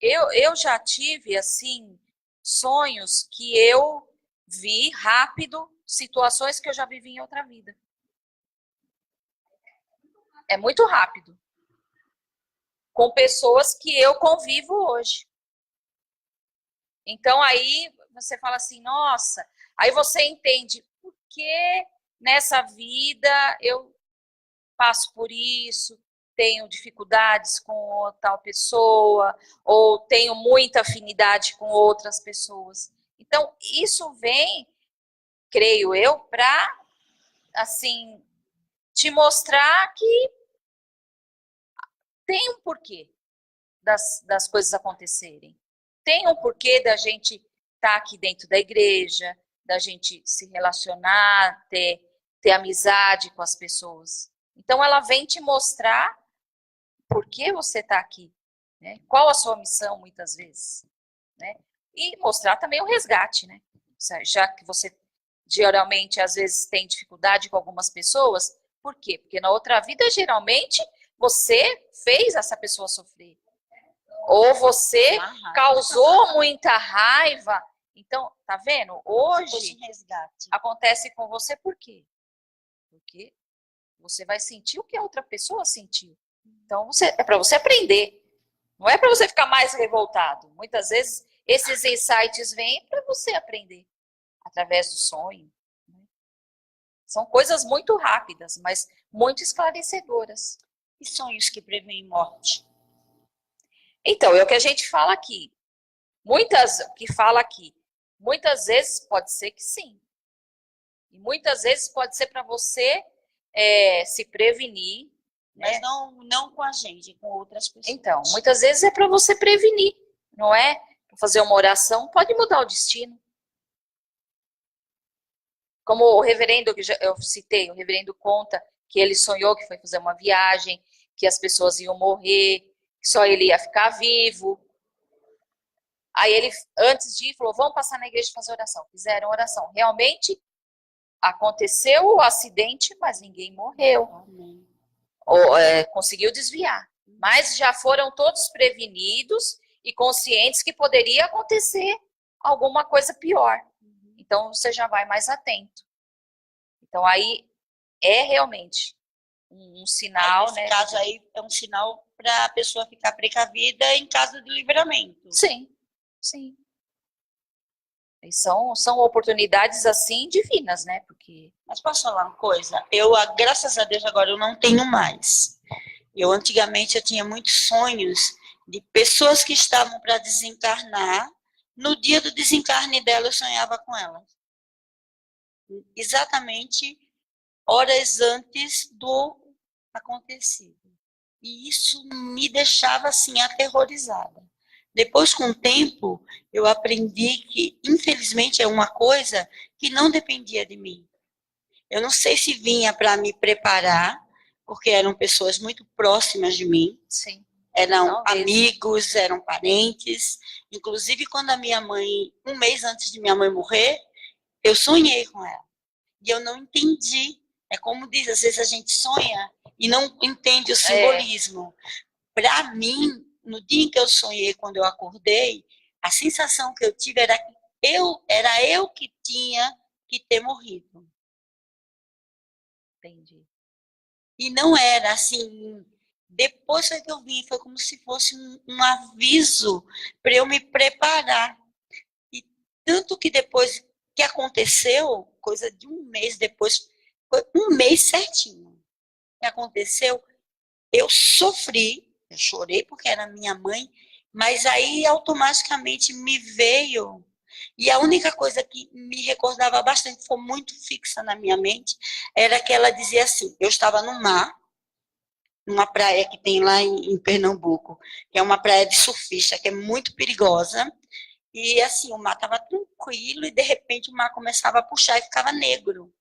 Eu já tive, assim, sonhos que eu vi rápido, situações que eu já vivi em outra vida. É muito rápido. Com pessoas que eu convivo hoje. Então, aí você fala assim, nossa, aí você entende por que nessa vida eu passo por isso, tenho dificuldades com tal pessoa, ou tenho muita afinidade com outras pessoas. Então, isso vem, creio eu, para, assim, te mostrar que tem um porquê das coisas acontecerem. Tem um porquê da gente estar aqui dentro da igreja, da gente se relacionar, ter amizade com as pessoas. Então, ela vem te mostrar por que você está aqui, né? Qual a sua missão, muitas vezes, né? E mostrar também o resgate, né? Já que você, geralmente, às vezes tem dificuldade com algumas pessoas, por quê? Porque na outra vida, geralmente, você fez essa pessoa sofrer. Ou você causou muita raiva. Então, tá vendo? Hoje acontece com você por quê? Porque você vai sentir o que a outra pessoa sentiu. Então, é para você aprender. Não é para você ficar mais revoltado. Muitas vezes, esses insights vêm para você aprender. Através do sonho. São coisas muito rápidas, mas muito esclarecedoras. E sonhos que prevêem morte? Então, é o que a gente fala aqui. Muitas vezes pode ser que sim. E muitas vezes pode ser para você se prevenir. Mas não com a gente, com outras pessoas. Então, muitas vezes é para você prevenir, não é? Para fazer uma oração, pode mudar o destino. Como o reverendo que eu citei, o reverendo conta que ele sonhou que foi fazer uma viagem, que as pessoas iam morrer, que só ele ia ficar vivo. Aí ele, antes de ir, falou, vamos passar na igreja e fazer oração. Fizeram oração. Realmente aconteceu o acidente, mas ninguém morreu. Conseguiu desviar. Mas já foram todos prevenidos e conscientes que poderia acontecer alguma coisa pior. Então, você já vai mais atento. Então, aí é realmente um sinal, nesse né? caso aí é um sinal para a pessoa ficar precavida em caso de livramento. Sim, sim. E são oportunidades, assim, divinas, né? Porque... Mas posso falar uma coisa? Graças a Deus, agora eu não tenho mais. Antigamente, eu tinha muitos sonhos de pessoas que estavam para desencarnar. No dia do desencarne dela, eu sonhava com elas. Exatamente horas antes do acontecido. E isso me deixava, assim, aterrorizada. Depois, com o tempo, eu aprendi que, infelizmente, é uma coisa que não dependia de mim. Eu não sei se vinha para me preparar, porque eram pessoas muito próximas de mim. Sim. Eram amigos, eram parentes. Inclusive, quando a minha mãe, um mês antes de minha mãe morrer, eu sonhei com ela. E eu não entendi. É como diz, às vezes a gente sonha e não entende o simbolismo. Para mim, no dia em que eu sonhei, quando eu acordei, a sensação que eu tive era que era eu que tinha que ter morrido. Entendi. E não era assim. Depois foi que eu vi, foi como se fosse um aviso para eu me preparar. E tanto que depois que aconteceu, coisa de um mês depois, foi um mês certinho que aconteceu, eu sofri, eu chorei porque era minha mãe, mas aí automaticamente me veio. E a única coisa que me recordava bastante, foi muito fixa na minha mente, era que ela dizia assim, eu estava no mar, numa praia que tem lá em Pernambuco, que é uma praia de surfista, que é muito perigosa, e assim, o mar estava tranquilo, e de repente o mar começava a puxar e ficava negro.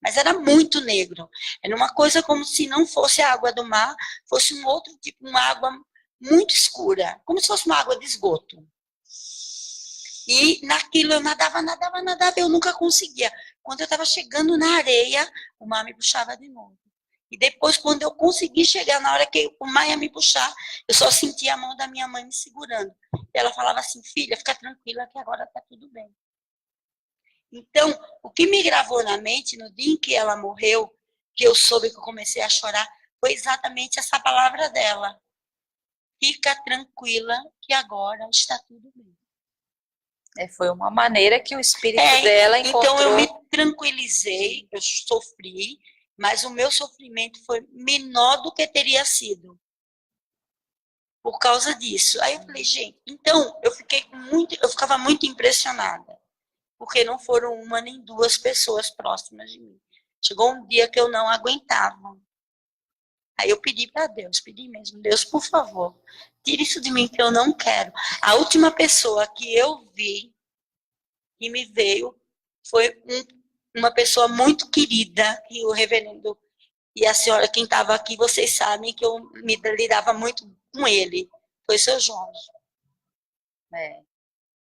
Mas era muito negro. Era uma coisa como se não fosse a água do mar, fosse um outro tipo, uma água muito escura, como se fosse uma água de esgoto. E naquilo eu nadava, eu nunca conseguia. Quando eu estava chegando na areia, o mar me puxava de novo. E depois, quando eu consegui chegar, na hora que o mar ia me puxar, eu só sentia a mão da minha mãe me segurando. E ela falava assim, filha, fica tranquila que agora está tudo bem. Então, o que me gravou na mente, no dia em que ela morreu, que eu soube que eu comecei a chorar, foi exatamente essa palavra dela. Fica tranquila que agora está tudo bem. Foi uma maneira que o espírito dela encontrou. Então eu me tranquilizei, eu sofri, mas o meu sofrimento foi menor do que teria sido. Por causa disso. Aí eu falei, gente, então eu ficava muito impressionada. Porque não foram uma nem duas pessoas próximas de mim. Chegou um dia que eu não aguentava. Aí eu pedi para Deus, pedi mesmo, Deus, por favor, tira isso de mim que eu não quero. A última pessoa que eu vi, que me veio, foi uma pessoa muito querida, que o reverendo e a senhora, quem estava aqui, vocês sabem que eu me lidava muito com ele. Foi o seu Jorge.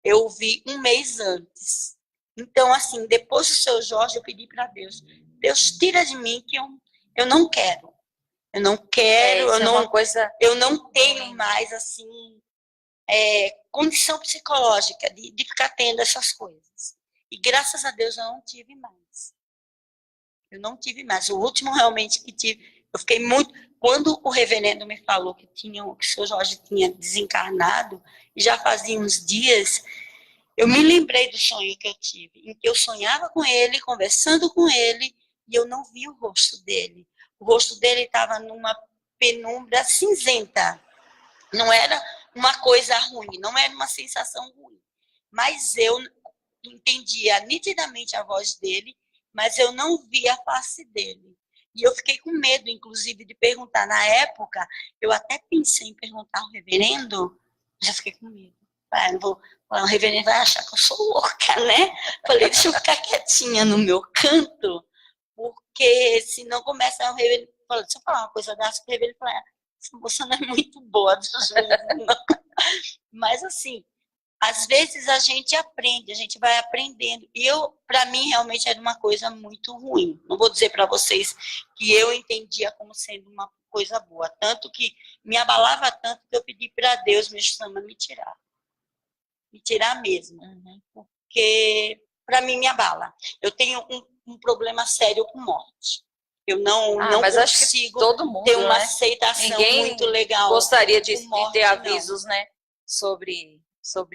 Eu vi um mês antes. Então, assim, depois do seu Jorge, eu pedi para Deus, Deus, tira de mim que eu não quero. Eu não quero, eu não tenho mais, assim, condição psicológica de ficar tendo essas coisas. E graças a Deus eu não tive mais. Eu não tive mais. O último realmente que tive, eu fiquei muito... Quando o reverendo me falou que o seu Jorge tinha desencarnado, e já fazia uns dias, eu me lembrei do sonho que eu tive, em que eu sonhava com ele, conversando com ele, e eu não vi o rosto dele. O rosto dele estava numa penumbra cinzenta. Não era uma coisa ruim, não era uma sensação ruim. Mas eu entendia nitidamente a voz dele, mas eu não via a face dele. E eu fiquei com medo, inclusive, de perguntar. Na época, eu até pensei em perguntar ao reverendo, já fiquei com medo. Não vou, o reverendo vai achar que eu sou louca, né? Falei, deixa eu ficar quietinha no meu canto, porque senão começa o reverendo. Deixa eu falar uma coisa dessa, o reverendo fala, essa moça não é muito boa do juízo, não. Mas assim, às vezes a gente aprende, a gente vai aprendendo. E para mim, realmente era uma coisa muito ruim. Não vou dizer para vocês que eu entendia como sendo uma coisa boa. Tanto que me abalava tanto que eu pedi para Deus, me chama, me tirar. Me tirar mesmo. Porque para mim me abala. Eu tenho um problema sério com morte. Eu não consigo todo mundo, ter uma aceitação muito legal. Gostaria de ter avisos, né, sobre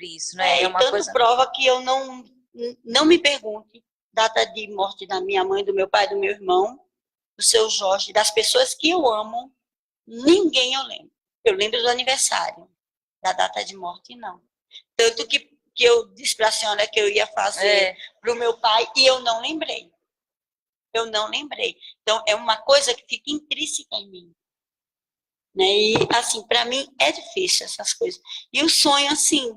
isso, né? É uma tanto coisa... prova que eu não me pergunte data de morte da minha mãe, do meu pai, do meu irmão, do seu Jorge, das pessoas que eu amo, ninguém eu lembro. Eu lembro do aniversário, da data de morte, não. Tanto que eu disse para a senhora que eu ia fazer para o meu pai e eu não lembrei. Eu não lembrei. Então, é uma coisa que fica intrínseca em mim. Né? E, assim, para mim é difícil essas coisas. E o sonho, assim,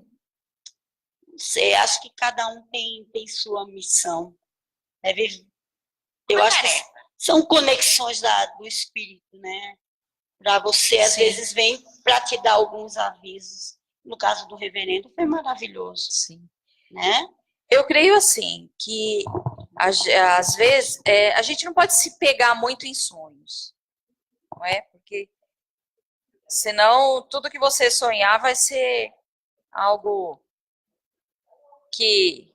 não sei, acho que cada um tem sua missão. Né? Eu acho que são conexões do espírito, né? para você, às Sim. vezes vem para te dar alguns avisos. No caso do reverendo, foi maravilhoso, Sim. né? Eu creio assim, que às vezes a gente não pode se pegar muito em sonhos, não é? Porque senão tudo que você sonhar vai ser algo que...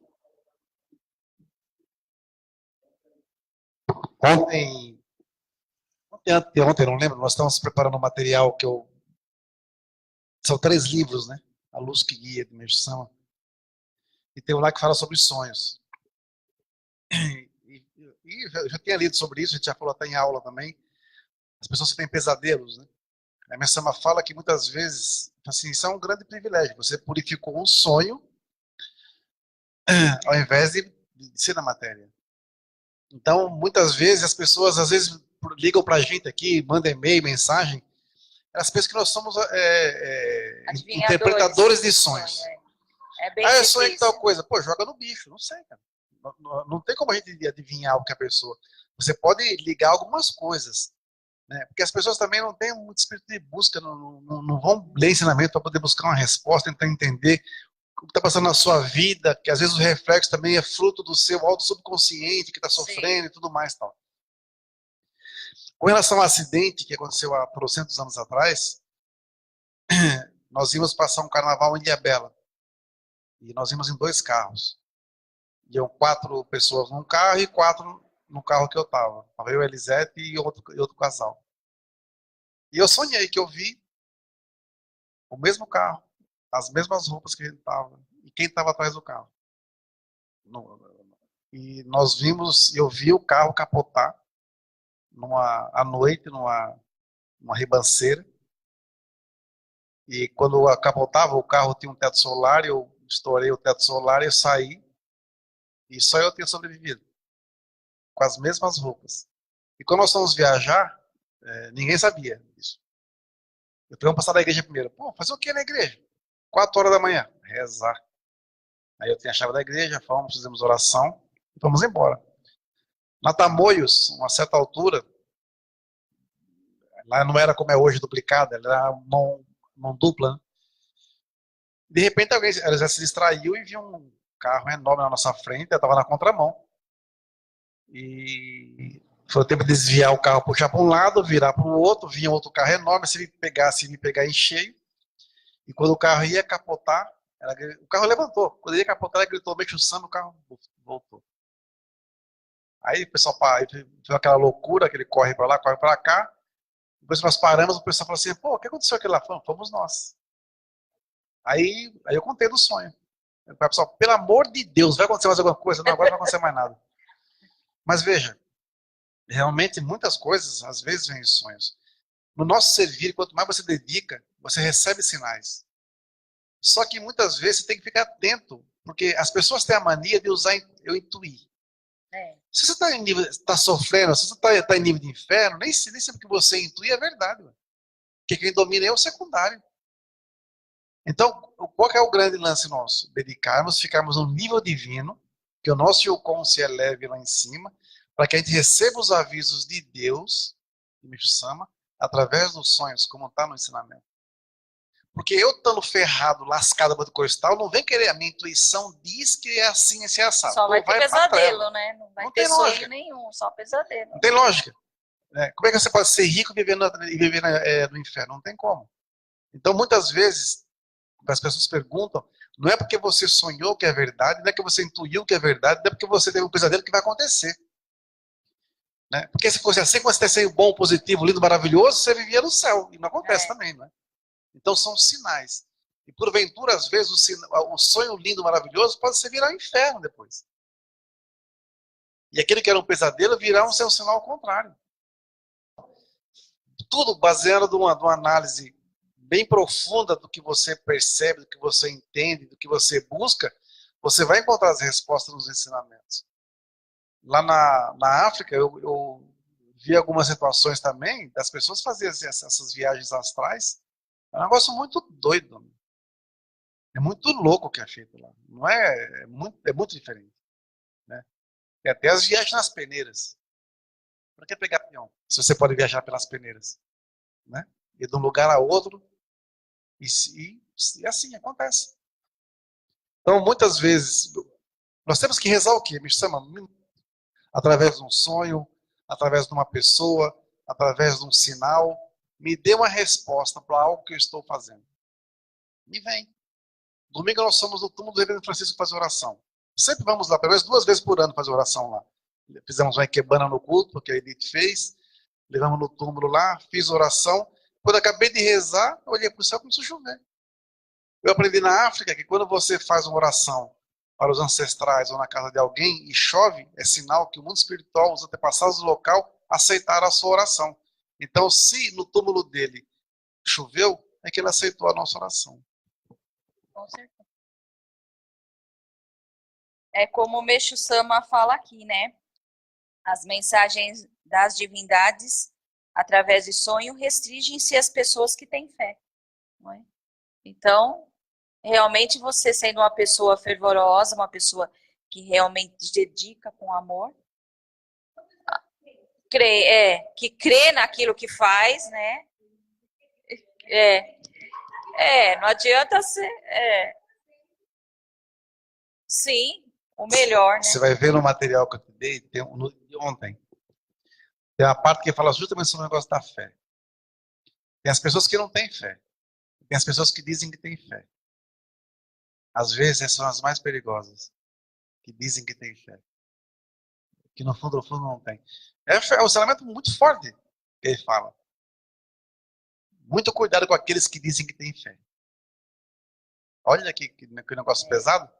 Ontem, não lembro, nós estamos preparando um material são 3 livros, né? A Luz que Guia, de Imersão. E tem um lá que fala sobre sonhos. E eu já tinha lido sobre isso, a gente já falou até em aula também. As pessoas que têm pesadelos, né? A minha sama fala que muitas vezes, assim, isso é um grande privilégio. Você purificou um sonho ao invés de ser na matéria. Então, muitas vezes, as pessoas, às vezes, ligam pra gente aqui, mandam e-mail, mensagem, elas pensam que nós somos interpretadores de sonhos. É bem Eu difícil. sonhei que tal coisa. Pô, joga no bicho. Não sei, cara. Não tem como a gente adivinhar o que a pessoa... Você pode ligar algumas coisas, né? Porque as pessoas também não têm muito espírito de busca, não vão ler ensinamento para poder buscar uma resposta, tentar entender o que está passando na sua vida, que às vezes o reflexo também é fruto do seu auto subconsciente que está sofrendo e tudo mais tal. Com relação ao acidente que aconteceu há 300 anos atrás, nós íamos passar um carnaval em Ilhabela. E nós íamos em 2 carros. Iam 4 pessoas num carro e 4 no carro que eu estava. Estava eu, Elisete e outro casal. E eu sonhei que eu vi o mesmo carro, as mesmas roupas que a gente estava, e quem estava atrás do carro. E nós vimos, eu vi o carro capotar à noite, numa ribanceira. E quando capotava, o carro tinha um teto solar, eu estourei o teto solar e saí. E só eu tinha sobrevivido. Com as mesmas roupas. E quando nós fomos viajar, ninguém sabia disso. Eu falei, vamos passar na igreja primeiro. Pô, fazer o que na igreja? 4 horas da manhã. Rezar. Aí eu tinha a chave da igreja, fomos, fizemos oração e fomos embora. Na Tamoios, uma certa altura, lá não era como é hoje duplicada, era mão dupla, né? De repente alguém já se distraiu e viu um carro enorme na nossa frente, eu estava na contramão. E foi o tempo de desviar o carro, puxar para um lado, virar para o outro, vinha outro carro enorme, se me pegar em cheio. E quando o carro ia capotar, o carro levantou. Quando ia capotar, ela gritou, mexe o samba, o carro voltou. Aí o pessoal viu aquela loucura, que ele corre para lá, corre para cá. Depois que nós paramos, o pessoal falou assim, pô, o que aconteceu aqui lá? Fomos nós. Aí eu contei do sonho. O pessoal, pelo amor de Deus, vai acontecer mais alguma coisa? Não, agora não vai acontecer mais nada. Mas veja, realmente muitas coisas, às vezes, vêm em sonhos. No nosso servir, quanto mais você dedica, você recebe sinais. Só que muitas vezes você tem que ficar atento, porque as pessoas têm a mania de usar eu intuir. Se você está sofrendo, se você está em nível de inferno, nem sempre que você intui é verdade. Porque quem domina é o secundário. Então, qual que é o grande lance nosso? Dedicarmos, ficarmos no nível divino, que o nosso Yukon se eleve lá em cima, para que a gente receba os avisos de Deus, de Micho-sama, através dos sonhos, como está no ensinamento. Porque eu estando ferrado, lascado do cristal, não vem querer, a minha intuição diz que é assim, esse é assado. Só vai ter pesadelo, né? Não vai ter sonho nenhum, só pesadelo. Não tem lógica. Como é que você pode ser rico e viver no inferno? Não tem como. Então, muitas vezes, as pessoas perguntam, não é porque você sonhou que é verdade, não é que você intuiu que é verdade, não é porque você teve um pesadelo que vai acontecer. Né? Porque se fosse assim, quando você tem bom, positivo, lindo, maravilhoso, você vivia no céu. E não acontece também, não é? Então são sinais. E porventura, às vezes, o sonho lindo, maravilhoso, pode se virar um inferno depois. E aquele que era um pesadelo virá um sinal contrário. Tudo baseado numa análise bem profunda do que você percebe, do que você entende, do que você busca, você vai encontrar as respostas nos ensinamentos. Lá na África, eu vi algumas situações também das pessoas fazerem essas viagens astrais. É um negócio muito doido. É muito louco o que é feito lá. Não é muito diferente. Né? Tem até as viagens nas peneiras. Para que pegar peão? Se você pode viajar pelas peneiras. né? E de um lugar a outro, e assim acontece. Então, muitas vezes, nós temos que rezar o quê? Me chama através de um sonho, através de uma pessoa, através de um sinal. Me dê uma resposta para algo que eu estou fazendo. E vem. Domingo nós somos no túmulo do Reverendo Francisco fazer oração. Sempre vamos lá, pelo menos 2 vezes por ano fazer oração lá. Fizemos uma ikebana no culto, que a Edith fez. Levamos no túmulo lá, fiz oração. Quando acabei de rezar, eu olhei para o céu e começou a chover. Eu aprendi na África que quando você faz uma oração para os ancestrais ou na casa de alguém e chove, é sinal que o mundo espiritual, os antepassados do local, aceitaram a sua oração. Então, se no túmulo dele choveu, é que ele aceitou a nossa oração. Com certeza. É como o Meixo Sama fala aqui, né? As mensagens das divindades, através de sonho, restringem-se às pessoas que têm fé. Não é? Então, realmente você sendo uma pessoa fervorosa, uma pessoa que realmente se dedica com amor, que crê naquilo que faz, né? Não adianta ser... Sim, o melhor, né? Você vai ver no material que eu te dei, no de ontem, tem uma parte que fala justamente sobre o negócio da fé. Tem as pessoas que não têm fé. Tem as pessoas que dizem que têm fé. Às vezes são as mais perigosas, que dizem que têm fé. Que no fundo não tem. É um ensinamento muito forte que ele fala. Muito cuidado com aqueles que dizem que têm fé. Olha aqui que negócio pesado.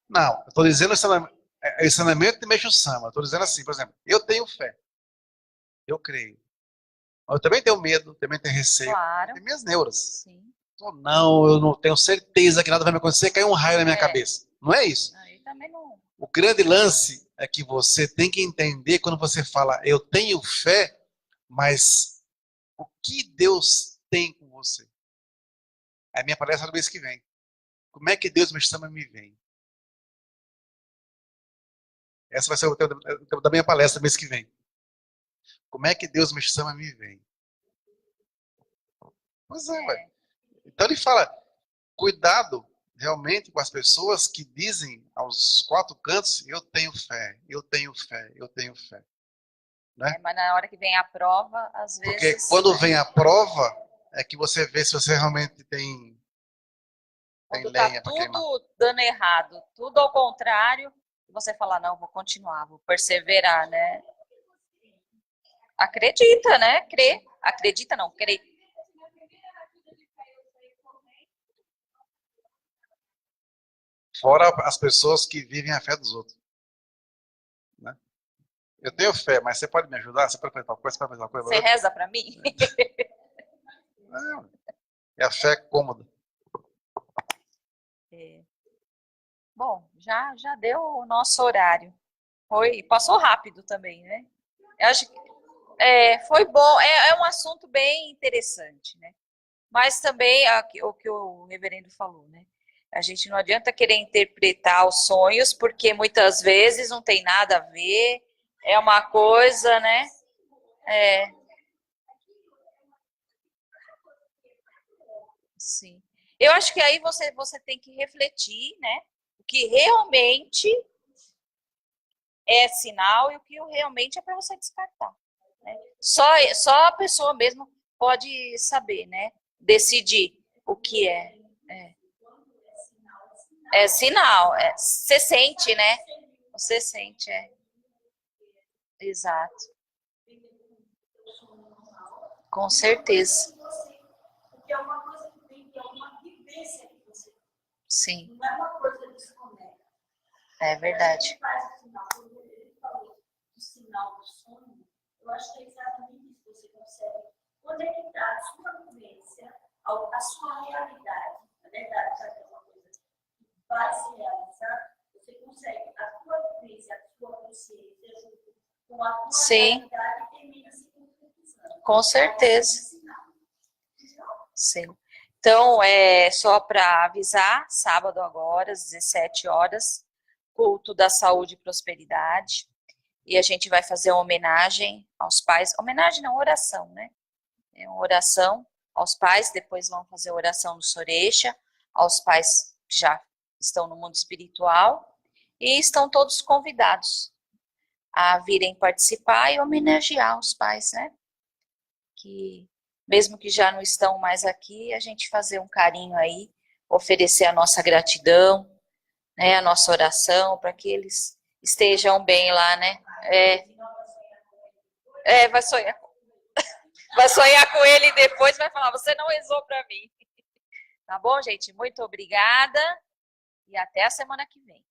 Não, eu estou dizendo ensinamento de Meixo Sama. Eu estou dizendo assim, por exemplo, eu tenho fé. Eu creio. Eu também tenho medo, também tenho receio. Claro. Tem minhas neuras. Sim. Não, eu não tenho certeza que nada vai me acontecer, cai um raio na minha cabeça. Não é isso. Aí também não. O grande lance é que você tem que entender quando você fala, eu tenho fé, mas o que Deus tem com você? É a minha palestra do mês que vem. Como é que Deus me chama e me vem? Essa vai ser o tema da minha palestra do mês que vem. Como é que Deus me chama e me vem? Pois é, ué. Então ele fala, cuidado realmente com as pessoas que dizem aos 4 cantos, eu tenho fé, eu tenho fé, eu tenho fé. Né? Mas na hora que vem a prova, às vezes... Porque quando vem a prova, é que você vê se você realmente tem lenha para queimar. Tudo dando errado, tudo ao contrário, você fala, não, vou continuar, vou perseverar, né? Acredita, né? Crê. Acredita, não, crê. Fora as pessoas que vivem a fé dos outros. Né? Eu tenho fé, mas você pode me ajudar? Você pode fazer tal coisa? Você pode fazer tal coisa? Você reza para mim? Não, é a fé cômoda. Bom, já deu o nosso horário. Passou rápido também, né? Eu acho que foi bom. É um assunto bem interessante, né? Mas também o que o reverendo falou, né? A gente não adianta querer interpretar os sonhos, porque muitas vezes não tem nada a ver, é uma coisa, né? Sim. Eu acho que aí você tem que refletir, né? O que realmente é sinal e o que realmente é para você descartar. Né? Só a pessoa mesmo pode saber, né? Decidir o que é. É sinal, você sente, né? Você sente, Exato. Com certeza. Porque é uma coisa que tem, que é uma vivência que você tem. Sim. Não é uma coisa desconecta. É verdade. Ele faz o sinal, quando ele falou do sinal do sonho, eu acho que é exatamente isso que você consegue conectar a sua vivência, a sua realidade. Na verdade, sabe, é uma coisa que vai se realizar, você consegue a sua vivência, a sua consciência, junto com a sua realidade e termina se concretizando. Com certeza. Sim. Então, só para avisar, sábado agora, às 17 horas, culto da saúde e prosperidade. E a gente vai fazer uma homenagem aos pais. Homenagem não, oração, né? É uma oração aos pais, depois vão fazer oração no Sorexa, aos pais que já estão no mundo espiritual. E estão todos convidados a virem participar e homenagear os pais, né? Que mesmo que já não estão mais aqui, a gente fazer um carinho aí, oferecer a nossa gratidão, né? A nossa oração para que eles estejam bem lá, né? Vai sonhar. Vai sonhar com ele e depois vai falar, você não rezou para mim. Tá bom, gente? Muito obrigada e até a semana que vem.